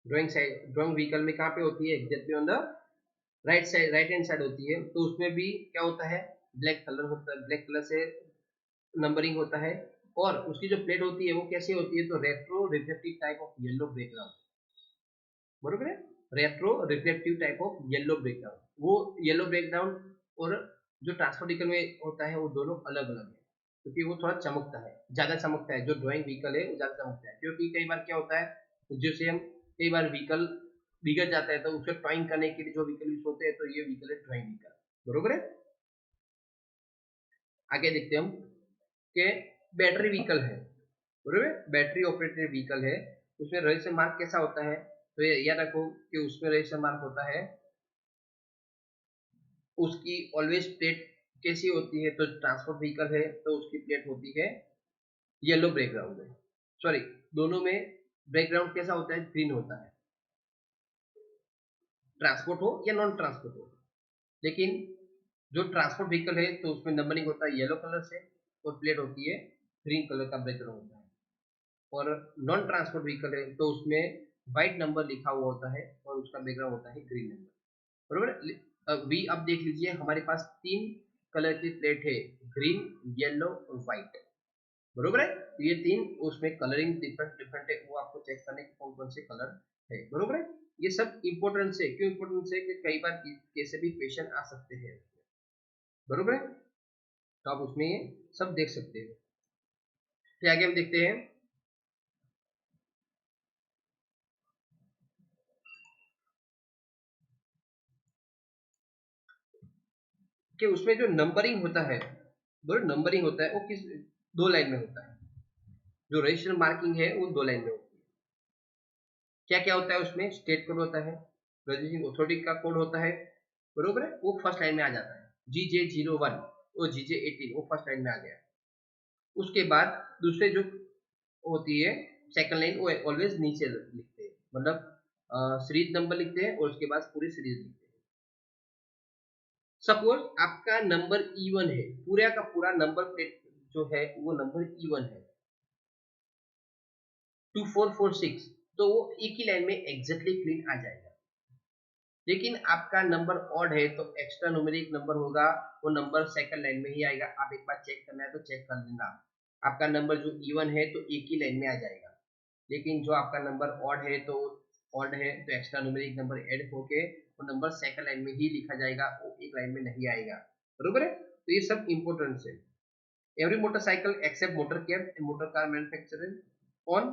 ड्राइंग व्हीकल में कहाँ पे होती है, exactly on the right side, right hand side होती है। तो उसमें भी क्या होता है, ब्लैक कलर होता है, ब्लैक कलर से नंबरिंग होता है, और उसकी जो प्लेट होती है वो कैसी होती है, तो retro reflective type of yellow background, बरोबर है, retro reflective type of yellow background. वो येलो बैकग्राउंड और जो ट्रांसपोर्टिकल में होता है वो दोनों अलग अलग है, क्योंकि वो थोड़ा चमकता है, ज्यादा चमकता है, जो ड्राइंग व्हीकल है वो ज्यादा चमकता है, क्योंकि कई बार क्या होता है, जैसे हम कई बार व्हीकल बिगड़ जाता है तो उसे टॉइंग करने के लिए जो व्हीकल यूज होते हैं, तो ये व्हीकल है ड्राइंग व्हीकल, बरोबर है। आगे देखते हैं हम कि बैटरी व्हीकल है, बरोबर, बैटरी ऑपरेटेड व्हीकल है, उसमें रजिस्टर मार्क कैसा होता है, तो ये याद रखो कि उसमें रजिस्टर मार्क होता है, उसकी ऑलवेज प्लेट कैसी होती है, तो ट्रांसपोर्ट व्हीकल है तो उसकी प्लेट होती है येलो बैकग्राउंड में, सॉरी दोनों में बैकग्राउंड कैसा होता है, ग्रीन होता है, ट्रांसपोर्ट हो या नॉन ट्रांसपोर्ट हो। लेकिन जो ट्रांसपोर्ट व्हीकल है तो उसमें नंबरिंग होता है येलो कलर से, और प्लेट होती है ग्रीन कलर का बैकग्राउंड होता है। और नॉन ट्रांसपोर्ट व्हीकल है तो उसमें व्हाइट नंबर लिखा हुआ होता है और उसका बैकग्राउंड होता है ग्रीन नंबर, बरोबर। वी अब देख लीजिए हमारे पास तीन कलर की प्लेट है, ग्रीन, येलो और व्हाइट, बरोबर है। तो ये तीन उसमें कलरिंग डिफरेंट डिफरेंट है, वो आपको चेक करने के कौन कौन से कलर है, बरोबर है। ये सब इंपॉर्टेंट है, क्यों इंपॉर्टेंट है कि कई बार कैसे भी क्वेश्चन आ सकते हैं, बरोबर है। तो आप उसमें ये सब देख सकते हैं। फिर आगे हम देखते हैं कि उसमें जो नंबरिंग होता है, नंबरिंग होता है वो किस दो लाइन में होता है, जो रजिस्टर मार्किंग है वो दो लाइन में होती है। क्या क्या होता है उसमें, स्टेट कोड होता है, रजिस्ट्रिंग अथॉरिटी का कोड होता है, बरोबर है, वो फर्स्ट लाइन में आ जाता है, GJ01 और GJ18 वो फर्स्ट लाइन में आ गया। उसके बाद दूसरे जो होती है सेकंड लाइन, वो ऑलवेज नीचे लिखते हैं, मतलब सीरीज नंबर लिखते हैं और उसके बाद पूरी सीरीज लिखते हैं। सपोज आपका नंबर E1 है, पूरा का पूरा नंबर प्लेट जो है वो नंबर E1 है 2446, तो वो एक ही लाइन में एग्जैक्टली क्लीन आ जाएगा। लेकिन आपका नंबर ऑड है तो एक्स्ट्रा न्यूमेरिक नंबर होगा, वो नंबर सेकंड लाइन में ही आएगा। आप एक बार चेक करना है तो चेक कर लेना। आपका नंबर जो इवन है तो एक ही लाइन में आ जाएगा, लेकिन जो आपका नंबर ऑड है तो एक्स्ट्रा न्यूमेरिक नंबर ऐड होके वो नंबर सेकंड लाइन में ही लिखा जाएगा, वो एक लाइन में नहीं आएगा। बरोबर है, तो ये सब इंपॉर्टेंट है। Every motorcycle except motor cab and motor car manufacturer on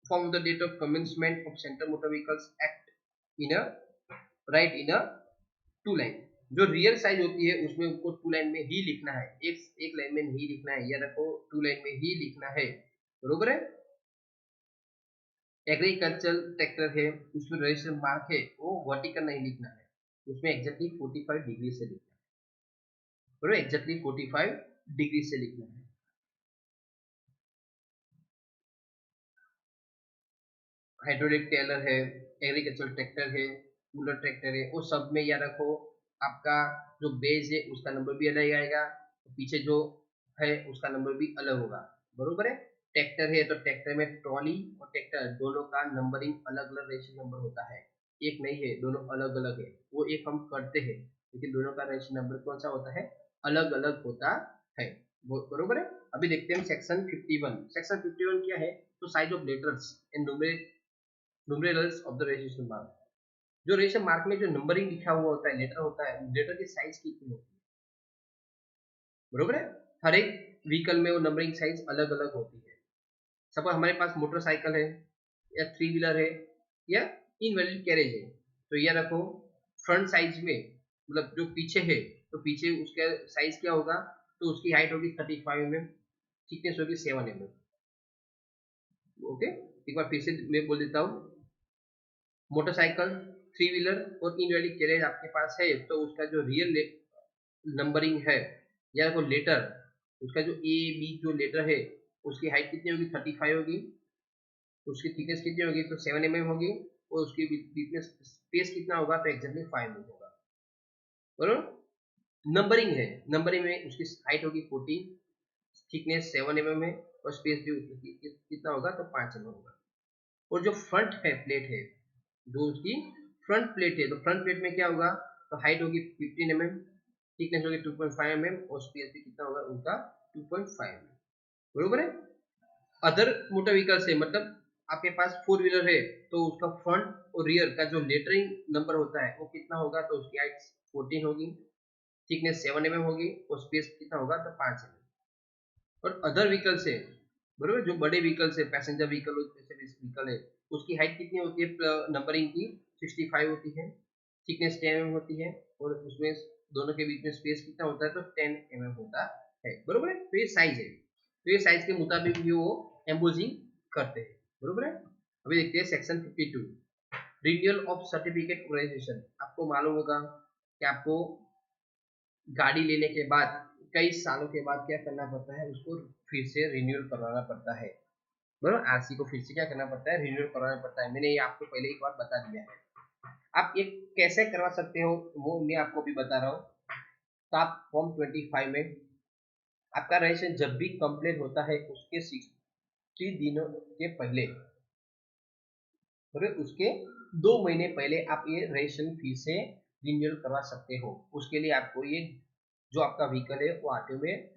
from the date of commencement of Central Motor Vehicles Act in a right in a two line. जो रियर साइज होती है उसमें उनको टू लाइन में ही लिखना है, एक line में नहीं लिखना है, या रखो टू लाइन में ही लिखना है। बरोबर है। एग्रीकल्चरल ट्रैक्टर है उसमें रजिस्ट्रेशन मार्क है वो वर्टिकल नहीं लिखना है, उसमें एग्जैक्टली 45 डिग्री से लिखना है। बरोबर, एग्जैक्टली 45 डिग्री से लिखना है। हाइड्रोलिक टेलर है, एग्रीकल्चरल ट्रैक्टर है, कूलर ट्रैक्टर है, वो सब में याद रखो आपका जो बेस है उसका नंबर भी अलग आएगा, पीछे जो है उसका नंबर भी अलग होगा। बरोबर है। ट्रैक्टर है तो ट्रैक्टर में ट्रॉली और ट्रैक्टर दोनों का नंबरिंग अलग अलग रजिस्ट्रेशन नंबर होता है, एक नहीं है, दोनों अलग अलग है। वो एक हम करते हैं लेकिन दोनों का रजिस्ट्रेशन नंबर कौन सा होता है, अलग अलग होता है। बरोबर है। अभी देखते हैं सेक्शन 51। सेक्शन 51 क्या है, तो size of letters and numerals of the registration mark. जो रजिस्ट्रेशन मार्क में जो नंबरिंग लिखा हुआ होता है, लेटर होता है, लेटर की साइज कितनी होती है। बरोबर है। हर एक व्हीकल में वो नंबरिंग साइज अलग अलग होती है। सपोज हमारे पास मोटरसाइकिल है या थ्री व्हीलर है या इनवैलिड कैरेज है, तो यह रखो फ्रंट साइज में, मतलब जो पीछे है तो पीछे उसका साइज क्या होगा, तो उसकी हाइट होगी 35 mm, थिकनेस होगी 7 mm। ओके, एक बार फिर से मैं बोल देता हूँ। मोटरसाइकिल, थ्री व्हीलर और इनवैलिड कैरेज आपके पास है तो उसका जो रियल नंबरिंग है या वो लेटर, उसका जो ए बी जो लेटर है उसकी हाइट कितनी होगी, 35 होगी, उसकी थिकनेस कितनी होगी तो 7 mm होगी, और उसकी बीच में स्पेस कितना होगा तो एग्जैक्टली 5 mm होगा। बरोबर। नंबरिंग है, नंबरिंग में उसकी हाइट होगी 40, थिकनेस 7 mm है, और स्पेस भी कितना होगा तो 5 mm होगा। और जो फ्रंट है प्लेट है, जो उसकी फ्रंट प्लेट है, तो फ्रंट प्लेट में क्या होगा, तो हाइट होगी 15 mm, थिकनेस होगी 2.5 mm, और स्पेस भी कितना होगा उनका 2.5 mm। बरोबर है। अदर मोटर व्हीकल से मतलब आपके पास फोर व्हीलर है तो उसका फ्रंट और रियर का जो लेटरिंग नंबर होता है वो कितना होगा, तो उसकी हाइट 14 होगी, थिकनेस 7 mm होगी, और स्पेस कितना होगा तो 5 mm। और अदर व्हीकल से, बरोबर, जो बड़े व्हीकल से पैसेंजर व्हीकल व्हीकल है उसकी हाइट कितनी होती है, नंबरिंग की 65 होती है, थिकनेस 10 mm होती है, और उसमें दोनों के बीच में स्पेस कितना होता है तो 10 mm होता है। बरोबर है। तो ये साइज है, तो ये साइज के मुताबिक भी वो एम्बोजिंग करते हैं। बरोबर है। अभी देखते हैं section 52, renewal of certificate organisation. आपको मालूम होगा कि आपको गाड़ी लेने के बाद कई सालों के बाद क्या करना पड़ता है, उसको फिर से रिन्यूअल करवाना पड़ता है। बराबर, आरसी को फिर से क्या करना पड़ता है, रिन्यूअल करवाना पड़ता है। मैंने ये आपको पहले एक बार बता दिया है। आप ये कैसे करवा सकते हो वो मैं आपको भी बता रहा हूँ। तो आप फॉर्म 25 में आपका रजिस्ट्रेशन जब भी कंप्लीट होता है उसके 60 दिनों के पहले, उसके 2 महीने पहले आप ये रजिस्ट्रेशन फी से रिन्यूअल करवा सकते हो। उसके लिए आपको ये जो आपका व्हीकल है वो आरटीओ में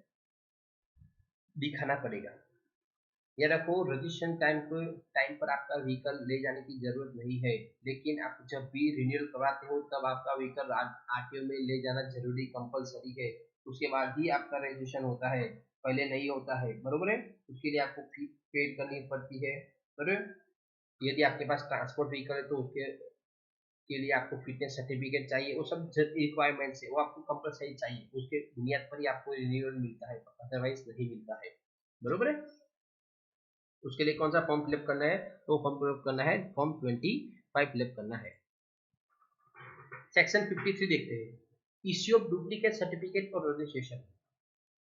दिखाना पड़ेगा। या रखो रजिस्ट्रेशन टाइम पर आपका व्हीकल ले जाने की जरूरत नहीं है, लेकिन आप जब भी रिन्यूअल करवाते हो तब आपका व्हीकल आरटीओ में ले जाना जरूरी कंपलसरी है। उसके बाद ही आपका रजिस्ट्रेशन होता है, पहले नहीं होता है। बरोबर है। उसके लिए आपको फी पेड करनी पड़ती है। बरोबर। यदि आपके पास ट्रांसपोर्ट व्हीकल है तो उसके लिए आपको फिटनेस सर्टिफिकेट चाहिए, वो सब रिक्वायरमेंट्स है, वो आपको कंपलसरी चाहिए, उसके बुनियाद पर ही आपको रिन्यूअल मिलता है, अदरवाइज नहीं मिलता है। बरोबर है। उसके लिए कौन सा फॉर्म फिलअप करना है, तो फॉर्म फिलअप करना है फॉर्म 25 फिलअप करना है। सेक्शन 53 देखते हैं, इश्यू ऑफ डुप्लीकेट सर्टिफिकेट और रजिस्ट्रेशन।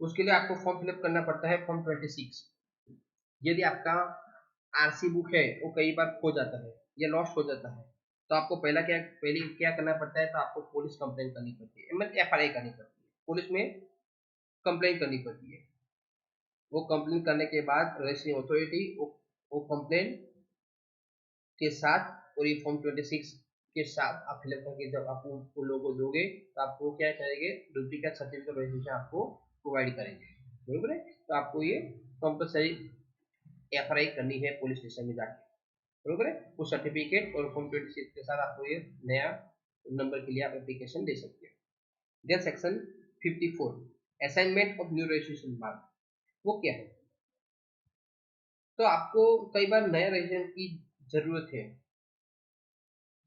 उसके लिए आपको फॉर्म फिलअप करना पड़ता है फॉर्म 26। यदि आपका आरसी बुक है वो कई बार खो जाता है या लॉस्ट हो जाता है, तो आपको पहले क्या करना पड़ता है, तो आपको पुलिस कंप्लेन करनी पड़ती है, मतलब एफआईआर करनी पड़ती है, पुलिस में कंप्लेन करनी पड़ती है। वो कंप्लेन करने के बाद रजिस्ट्रिंग अथॉरिटी वो कंप्लेन के साथ, और ये फॉर्म 26 के साथ आप फिलअप करके जब आप उन लोगों को दोगे तो आपको क्या करेंगे, डुप्लीकेट सर्टिफिकेट रजिस्ट्रेशन आपको प्रोवाइड करेंगे, बरोबर है। तो आपको ये कंपलसरी एफआरआई करनी है पुलिस स्टेशन में जाके, बरोबर है। वो सर्टिफिकेट और फॉर्म 26 के साथ आपको ये नया नंबर के लिए आप एप्लीकेशन दे सकते हैं। Then section 54 assignment of new registration mark, वो क्या है। तो आपको कई बार नया रजिस्ट्रेशन की जरूरत है,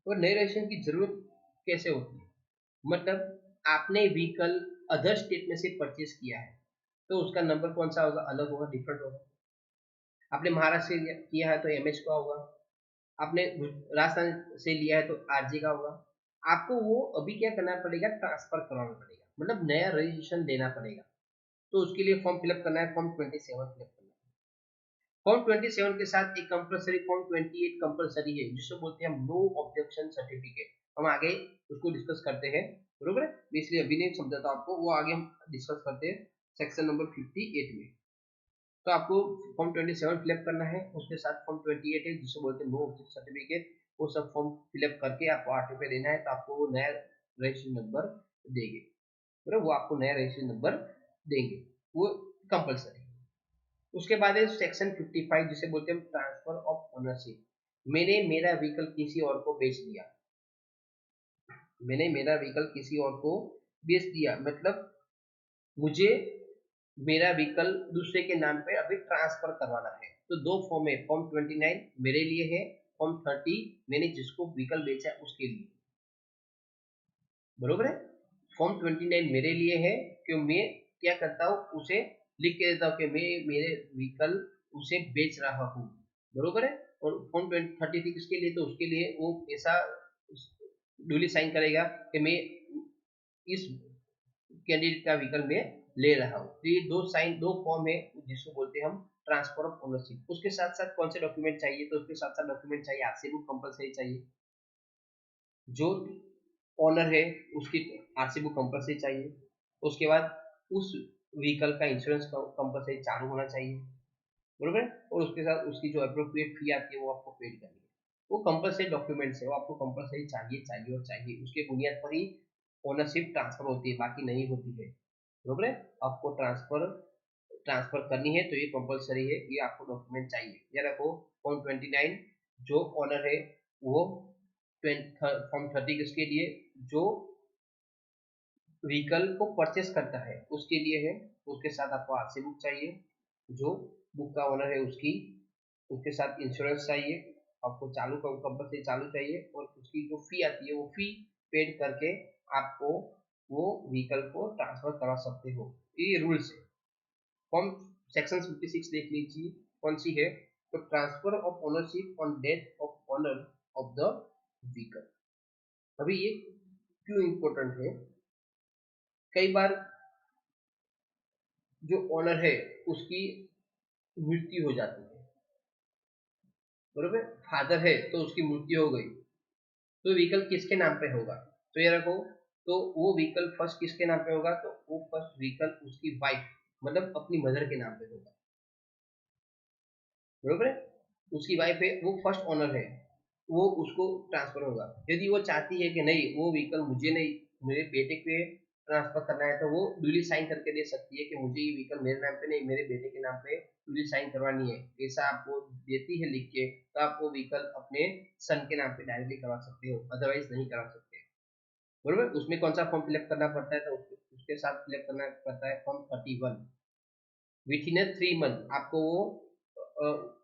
और नए रजिस्ट्रेशन की जरूरत कैसे होती है, मतलब आपने व्हीकल अदर स्टेट में से परचेज किया है तो उसका नंबर कौन सा होगा, अलग होगा, डिफरेंट होगा। आपने महाराष्ट्र से किया है तो एमएच का होगा, आपने राजस्थान से लिया है तो आरजे का होगा। आपको वो अभी क्या करना पड़ेगा, ट्रांसफर करवाना पड़ेगा, मतलब नया रजिस्ट्रेशन देना पड़ेगा। तो उसके लिए फॉर्म फिलअप करना है, फॉर्म 27 फिलअप करना है। फॉर्म 27 के साथ एक कंपलसरी फॉर्म 28 कंपलसरी है, जिसको बोलते हैं हम नो ऑब्जेक्शन सर्टिफिकेट। हम आगे उसको डिस्कस करते हैं, बरोबर है, इसलिए अभी नहीं समझाता आपको, वो आगे हम डिस्कस करते हैं सेक्शन नंबर 58 में। तो आपको फॉर्म 27 फिलअप करना है, उसके साथ फॉर्म 28 है जिसको बोलते हैं नो ऑब्जेक्शन सर्टिफिकेट। वो सब फॉर्म फिलअप करके आपको आरटीओ देना है, तो आपको वो नया रजिस्ट्रेशन नंबर देंगे, बराबर, वो आपको नया रजिस्ट्रेशन नंबर देंगे, वो कंपलसरी। उसके बाद है सेक्शन 55 जिसे बोलते हैं ट्रांसफर ऑफ ओनरशिप। मैंने मेरा व्हीकल किसी और को बेच दिया, मैंने मेरा व्हीकल किसी और को बेच दिया, मतलब मुझे मेरा व्हीकल दूसरे के नाम पे अभी ट्रांसफर करवाना है। तो दो फॉर्म है, फॉर्म 29 मेरे लिए है, फॉर्म 30 मैंने जिसको व्हीकल बेचा है उसके लिए, बरोबर है। फॉर्म 29 मेरे लिए है कि मैं क्या करता हूँ, उसे लिख के देता हूँ कि मैं मेरे व्हीकल उसे बेच रहा हूँ, बरोबर है। और फॉर्म 33 किसके लिए, तो उसके लिए वो ऐसा ड्यूली साइन करेगा कि मैं इस कैंडिडेट का व्हीकल में ले रहा हूँ। तो ये दो साइन, दो फॉर्म है जिसको बोलते हैं हम ट्रांसफर ऑफ ओनरशिप। उसके साथ साथ कौन से डॉक्यूमेंट चाहिए, तो उसके साथ साथ डॉक्यूमेंट चाहिए, आरसी बुक कंपलसरी चाहिए, जो ओनर है उसकी आरसी बुक कंपलसरी चाहिए। उसके बाद उस व्हीकल का इंश्योरेंस कंपलसरी चालू होना चाहिए, बरोबर है। और उसके साथ उसकी जो अप्रोप्रिएट फी आती है वो आपको पेड करनी है। वो कंपलसरी डॉक्यूमेंट्स है, वो आपको कंपलसरी चाहिए चाहिए और चाहिए, उसके बुनियाद पर ही ओनरशिप ट्रांसफर होती है, बाकी नहीं होती है, बरोबर है। आपको ट्रांसफर ट्रांसफर करनी है तो ये कंपलसरी है, ये आपको डॉक्यूमेंट चाहिए। ये रखो फॉर्म 29 जो ओनर है वो, फॉर्म 30 किसके लिए, जो व्हीकल को परचेस करता है उसके लिए है। उसके साथ आपको आरसी बुक चाहिए, जो बुक का ओनर है उसकी, उसके साथ इंश्योरेंस चाहिए, आपको चालू कंपलसरी चालू चाहिए, और उसकी जो फी आती है वो फी पेड करके आपको वो व्हीकल को ट्रांसफर करा सकते हो। ये रूल्स है। फॉर्म सेक्शन 56 देख लीजिए कौन सी है, तो transfer of ownership on death of owner of the vehicle. अभी ये क्यों इंपॉर्टेंट है, कई बार जो ओनर है उसकी मृत्यु हो जाती है, बरोबर, फादर है तो उसकी मृत्यु हो गई, तो व्हीकल किसके नाम पे होगा, तो ये रखो। तो वो व्हीकल फर्स्ट किसके नाम पे होगा, तो वो फर्स्ट व्हीकल उसकी वाइफ, मतलब अपनी मदर के नाम पे होगा, बरोबर है। उसकी वाइफ है, वो फर्स्ट ओनर है, वो उसको ट्रांसफर होगा। यदि वो चाहती है कि नहीं वो व्हीकल मुझे नहीं, मेरे बेटे पे ट्रांसफर करना है, तो वो ड्यूली साइन करके दे सकती है कि मुझे ये व्हीकल मेरे नाम पे नहीं मेरे बेटे के नाम पे ड्यूली साइन करवानी है। ऐसा आपको देती है लिख के, तो आप वो व्हीकल अपने सन के नाम पे डायरेक्टली करवा सकते हो, अदरवाइज नहीं करा सकते, बरोबर। उसमें कौन सा फॉर्म फिलअप करना पड़ता है, तो उसके साथ फिलअप करना पड़ता है फॉर्म 31। विथ इन 3 मंथ आपको वो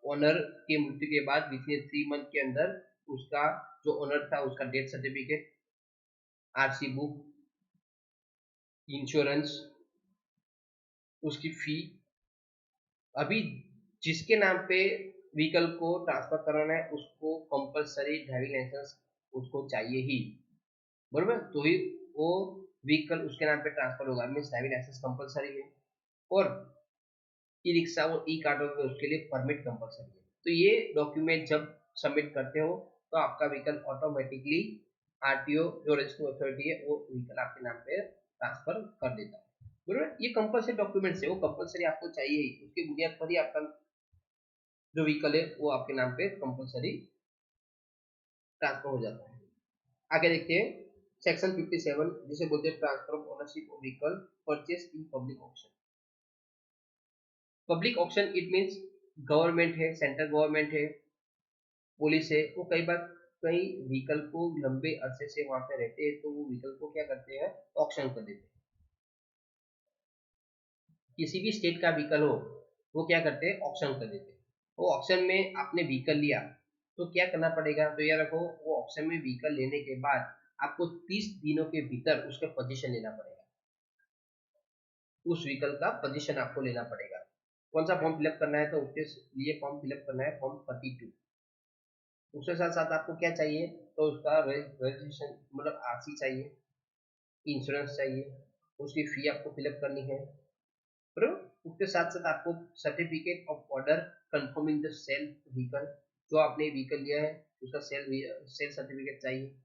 ओनर की मृत्यु के बाद विथ इन 3 मंथ के अंदर उसका जो ओनर था उसका death certificate, RC book, insurance, उसकी फी, अभी जिसके नाम पे व्हीकल को ट्रांसफर कराना है उसको कंपलसरी ड्राइविंग लाइसेंस उसको चाहिए ही, बरोबर, तो ही वो व्हीकल उसके नाम पे ट्रांसफर होगा, मीन्स ड्राइविंग लाइसेंस कंपलसरी है। और ई रिक्शा और ई कार्ड होगा उसके लिए परमिट कंपलसरी है। तो ये डॉक्यूमेंट जब सबमिट करते हो तो आपका व्हीकल ऑटोमेटिकली आरटीओ जो रजिस्टरिंग अथॉरिटी है वो व्हीकल आपके नाम पे ट्रांसफर कर देता है, बरोबर। ये कंपलसरी डॉक्यूमेंट्स है, वो कंपलसरी आपको चाहिए ही, उसकी बुनियाद पर ही आपका जो व्हीकल है वो आपके नाम पे कंपलसरी ट्रांसफर हो जाता है। आगे देखते हैं सेक्शन 57 जिसे बोलते हैं transfer of ownership of vehicle purchase in public auction. Public auction it means government है, सेंट्रल गवर्नमेंट है, पुलिस है, वो कई बार कई व्हीकल को लंबे अरसे से वहां पे रहते हैं तो वो व्हीकल को क्या करते हैं, ऑक्शन कर देते हैं। किसी भी स्टेट का व्हीकल हो वो क्या करते हैं, ऑक्शन कर देते हैं। वो ऑक्शन में आपने व्हीकल लिया तो क्या करना पड़ेगा, तो ये रखो वो ऑक्शन में व्हीकल लेने के बाद आपको 30 दिनों के भीतर उसका पोजीशन लेना पड़ेगा। उस व्हीकल का पोजीशन आपको लेना पड़ेगा। कौन सा फॉर्म फिलअप करना है, तो उसके लिए फॉर्म फिलअप करना है फॉर्म 32। उसके साथ साथ आपको क्या चाहिए, तो उसका रजिस्ट्रेशन मतलब आरसी चाहिए, इंश्योरेंस चाहिए, उसकी फी आपको फिलअप करनी है। बराबर। उसके साथ साथ आपको certificate of order confirming the sale vehicle, जो आपने व्हीकल लिया है उसका सेल सर्टिफिकेट चाहिए।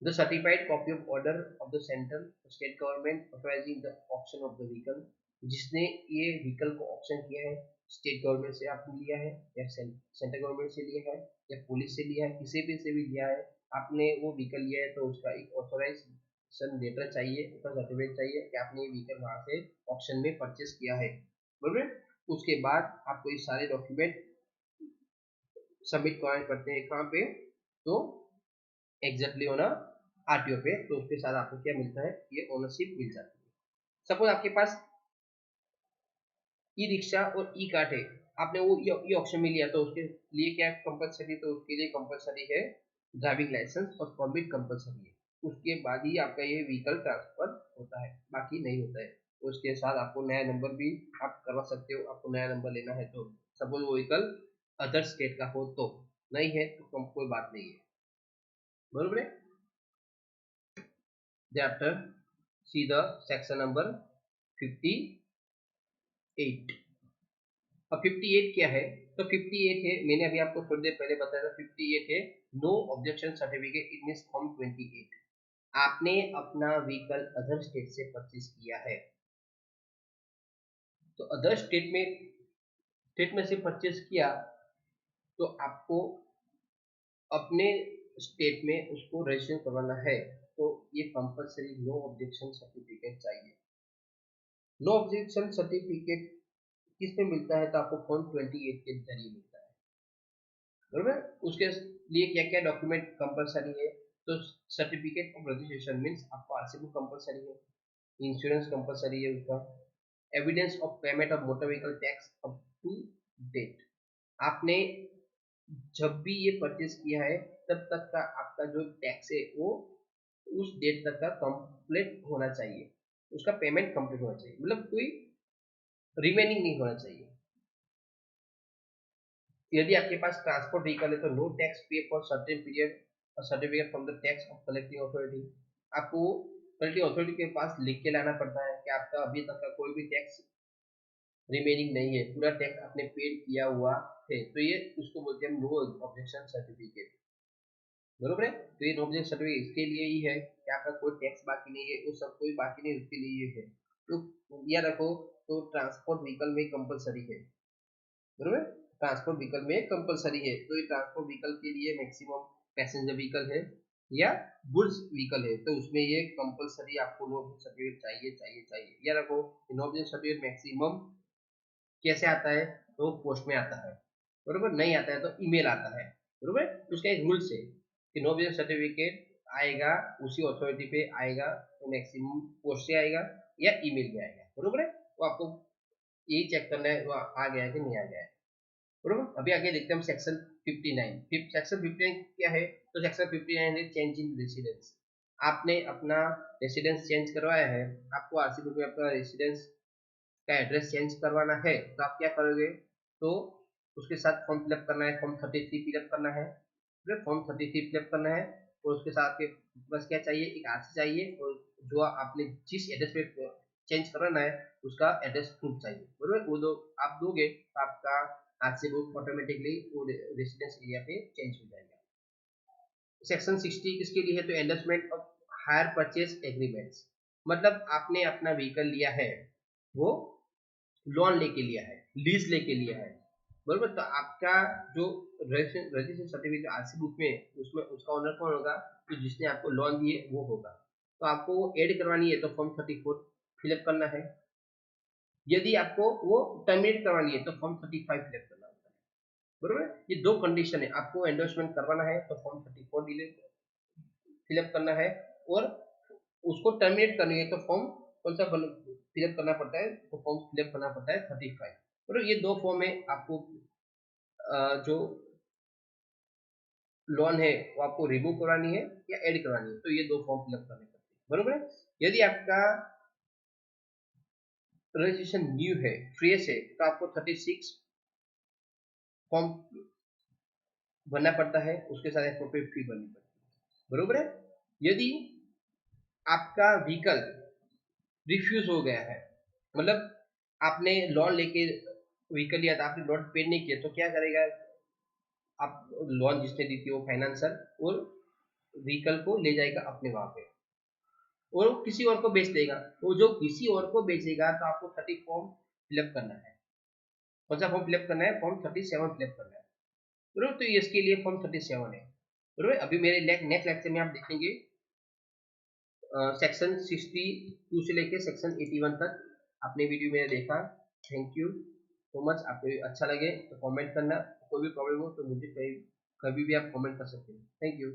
The certified copy of order of the central state government authorising the auction of the vehicle, जिसने ये व्हीकल को ऑक्शन किया है, स्टेट गवर्नमेंट से आपने लिया है या सेंट्रल गवर्नमेंट से लिया है या पुलिस से लिया है, किसी भी से भी लिया है, आपने वो व्हीकल लिया है तो उसका एक ऑथोराइजेशन लेटर चाहिए, उसका सर्टिफिकेट चाहिए कि आपने ये व्हीकल वहां से ऑक्शन में परचेस किया है। बराबर। उसके बाद आपको ये सारे डॉक्यूमेंट सबमिट करवाने पड़ते हैं कहाँ पे, तो एग्जैक्टली होना आरटीओ पे, तो उसके साथ आपको क्या मिलता है, ये ओनरशिप मिल जाती है। सपोज आपके पास ई रिक्शा और ई कार्ट है, आपने वो ई ऑप्शन में लिया तो उसके लिए क्या कंपलसरी, तो उसके लिए कंपलसरी है ड्राइविंग लाइसेंस और परमिट कंपलसरी है। उसके बाद ही आपका ये व्हीकल ट्रांसफर होता है, बाकी नहीं होता है। उसके साथ आपको नया नंबर भी आप करवा सकते हो, आपको नया नंबर लेना है तो सपोज वो व्हीकल अदर स्टेट का हो तो, नहीं है तो कोई बात नहीं है। बरोबर है। thereafter see the section number 58। अब 58 क्या है, तो 58 है, मैंने अभी आपको थोड़ी देर पहले बताया था, 58 है no objection certificate in this form 28। आपने अपना व्हीकल अदर स्टेट से परचेज किया है, तो अदर स्टेट में से परचेज किया तो आपको अपने स्टेट में उसको रजिस्ट्रेशन करवाना है, तो ये कंपलसरी नो ऑब्जेक्शन सर्टिफिकेट चाहिए। नो ऑब्जेक्शन सर्टिफिकेट किस पे मिलता है, तो आपको फॉर्म 28 के जरिए मिलता है। बरोबर। उसके लिए क्या क्या डॉक्यूमेंट कंपलसरी है, तो सर्टिफिकेट ऑफ रजिस्ट्रेशन मींस आपको आरसी बुक कंपलसरी है, इंश्योरेंस कंपलसरी है उसका, evidence of payment of motor vehicle tax up to date, आपने जब भी ये परचेज किया है तब तक का आपका जो टैक्स है वो उस डेट तक का कंप्लीट होना चाहिए, उसका पेमेंट कंप्लीट होना चाहिए, मतलब कोई रिमेनिंग नहीं होना चाहिए। यदि आपके पास ट्रांसपोर्ट व्हीकल है तो नो टैक्स पे फॉर सर्टेन पीरियड और certificate from the tax of collecting authority, आपको कलेक्टिंग अथॉरिटी के पास लिख के लाना पड़ता है कि आपका अभी तक का कोई भी टैक्स रिमेनिंग नहीं है, पूरा टैक्स आपने पेड किया हुआ है, तो ये उसको बोलते हैं नो ऑब्जेक्शन सर्टिफिकेट। बरोबर है। तो ये नो ऑब्जेक्शन सर्टिफिकेट इसके लिए ही है कि आपका कोई टैक्स बाकी नहीं है, वो सब कोई बाकी नहीं, उसके लिए ये है। तो याद रखो, तो ट्रांसपोर्ट व्हीकल में कंपलसरी है। बरोबर। ट्रांसपोर्ट व्हीकल में कंपलसरी है, तो ये ट्रांसपोर्ट व्हीकल के लिए मैक्सिमम पैसेंजर व्हीकल है या गुड्स व्हीकल है, तो उसमें ये कंपलसरी आपको नो ऑब्जेक्शन सर्टिफिकेट चाहिए चाहिए चाहिए। या रखो नो ऑब्जेक्शन सर्टिफिकेट मैक्सिमम कैसे आता है, तो पोस्ट में आता है, बरोबर, नहीं आता है तो ईमेल आता है। बरोबर। तो उसका एक रूल्स है कि नो ऑब्जेक्शन सर्टिफिकेट आएगा उसी अथॉरिटी पे आएगा, तो मैक्सिमम पोस्ट से आएगा या ईमेल में आएगा। बरोबर है। तो आपको यही चेक करना है वो आ गया है कि नहीं आ गया है। बरोबर। अभी आगे देखते हैं हम सेक्शन 59। सेक्शन 59 क्या है, तो सेक्शन 59 है चेंज इन रेसिडेंस। आपने अपना रेसिडेंस चेंज करवाया है, आपको आरसी बुक में अपना रेसिडेंस का एड्रेस चेंज करवाना है, तो आप क्या करोगे, तो उसके साथ फॉर्म फिलअप करना है, फॉर्म 33 फिलअप करना है। फॉर्म 33 फिलअप करना है और उसके साथ के बस क्या चाहिए, एक आरसी चाहिए और जो आपने जिस एड्रेस पे चेंज करवाना है उसका एड्रेस प्रूफ चाहिए। बरोबर। वो दो आप दोगे तो आपका आरसी बुक ऑटोमेटिकली वो रेसिडेंस एरिया पे चेंज हो जाएगा। सेक्शन 60 किसके लिए है, तो endorsement of hire purchase agreements, मतलब आपने अपना व्हीकल लिया है, वो लोन लेके लिया है, लीज लेके लिया है। बरोबर। तो आपका जो रजिस्ट्रेशन सर्टिफिकेट आरसी बुक में है, उसमें उसका ओनर कौन होगा, तो जिसने आपको लोन दिए वो होगा। तो आपको वो ऐड करवानी है तो फॉर्म 34 फिलअप करना है। यदि आपको वो टर्मिनेट करवानी है तो फॉर्म 35 फिलअप करना होता है, बरोबर। ये दो कंडीशन है, आपको एंडोर्समेंट करवाना है तो फॉर्म 34 डिलीट फिलअप करना है, और उसको टर्मिनेट करनी है तो फॉर्म कौन सा फिलअप करना पड़ता है, तो फॉर्म फिलअप करना पड़ता है 35। बरोबर, ये दो फॉर्म है आपको जो लोन है वो आपको रिमूव करवानी है या ऐड करवानी है, तो ये दो फॉर्म फिलअप करने पड़ते हैं, बरोबर है। यदि आपका रजिस्ट्रेशन न्यू है, फ्रेश है, तो आपको 36 फॉर्म भरना पड़ता है, उसके साथ एप्रोप्रिएट फी भरनी पड़ती है, बरोबर है। यदि आपका व्हीकल रिफ्यूज हो गया है, मतलब आपने लोन लेके व्हीकल लिया था, आपने लोन पे नहीं किया, तो क्या करेगा, आप लोन जिसने दी थी वो फाइनेंसर और व्हीकल को ले जाएगा अपने वहां पे और किसी और को बेच देगा। तो जो किसी और को बेचेगा तो आपको 30 फॉर्म फिलअप करना है। कौन सा फॉर्म फिलअप करना है, फॉर्म 37 फिलअप करना है, बरोबर। तो इसके लिए फॉर्म 37 है, बरोबर। अभी मेरे नेक्स्ट लेक्चर में आप देखेंगे सेक्शन 62 से लेके सेक्शन 81 तक। आपने वीडियो में देखा, थैंक यू सो मच। आपको अच्छा लगे तो कमेंट करना, कोई भी प्रॉब्लम हो तो मुझे कभी भी आप कमेंट कर सकते हैं। Thank you.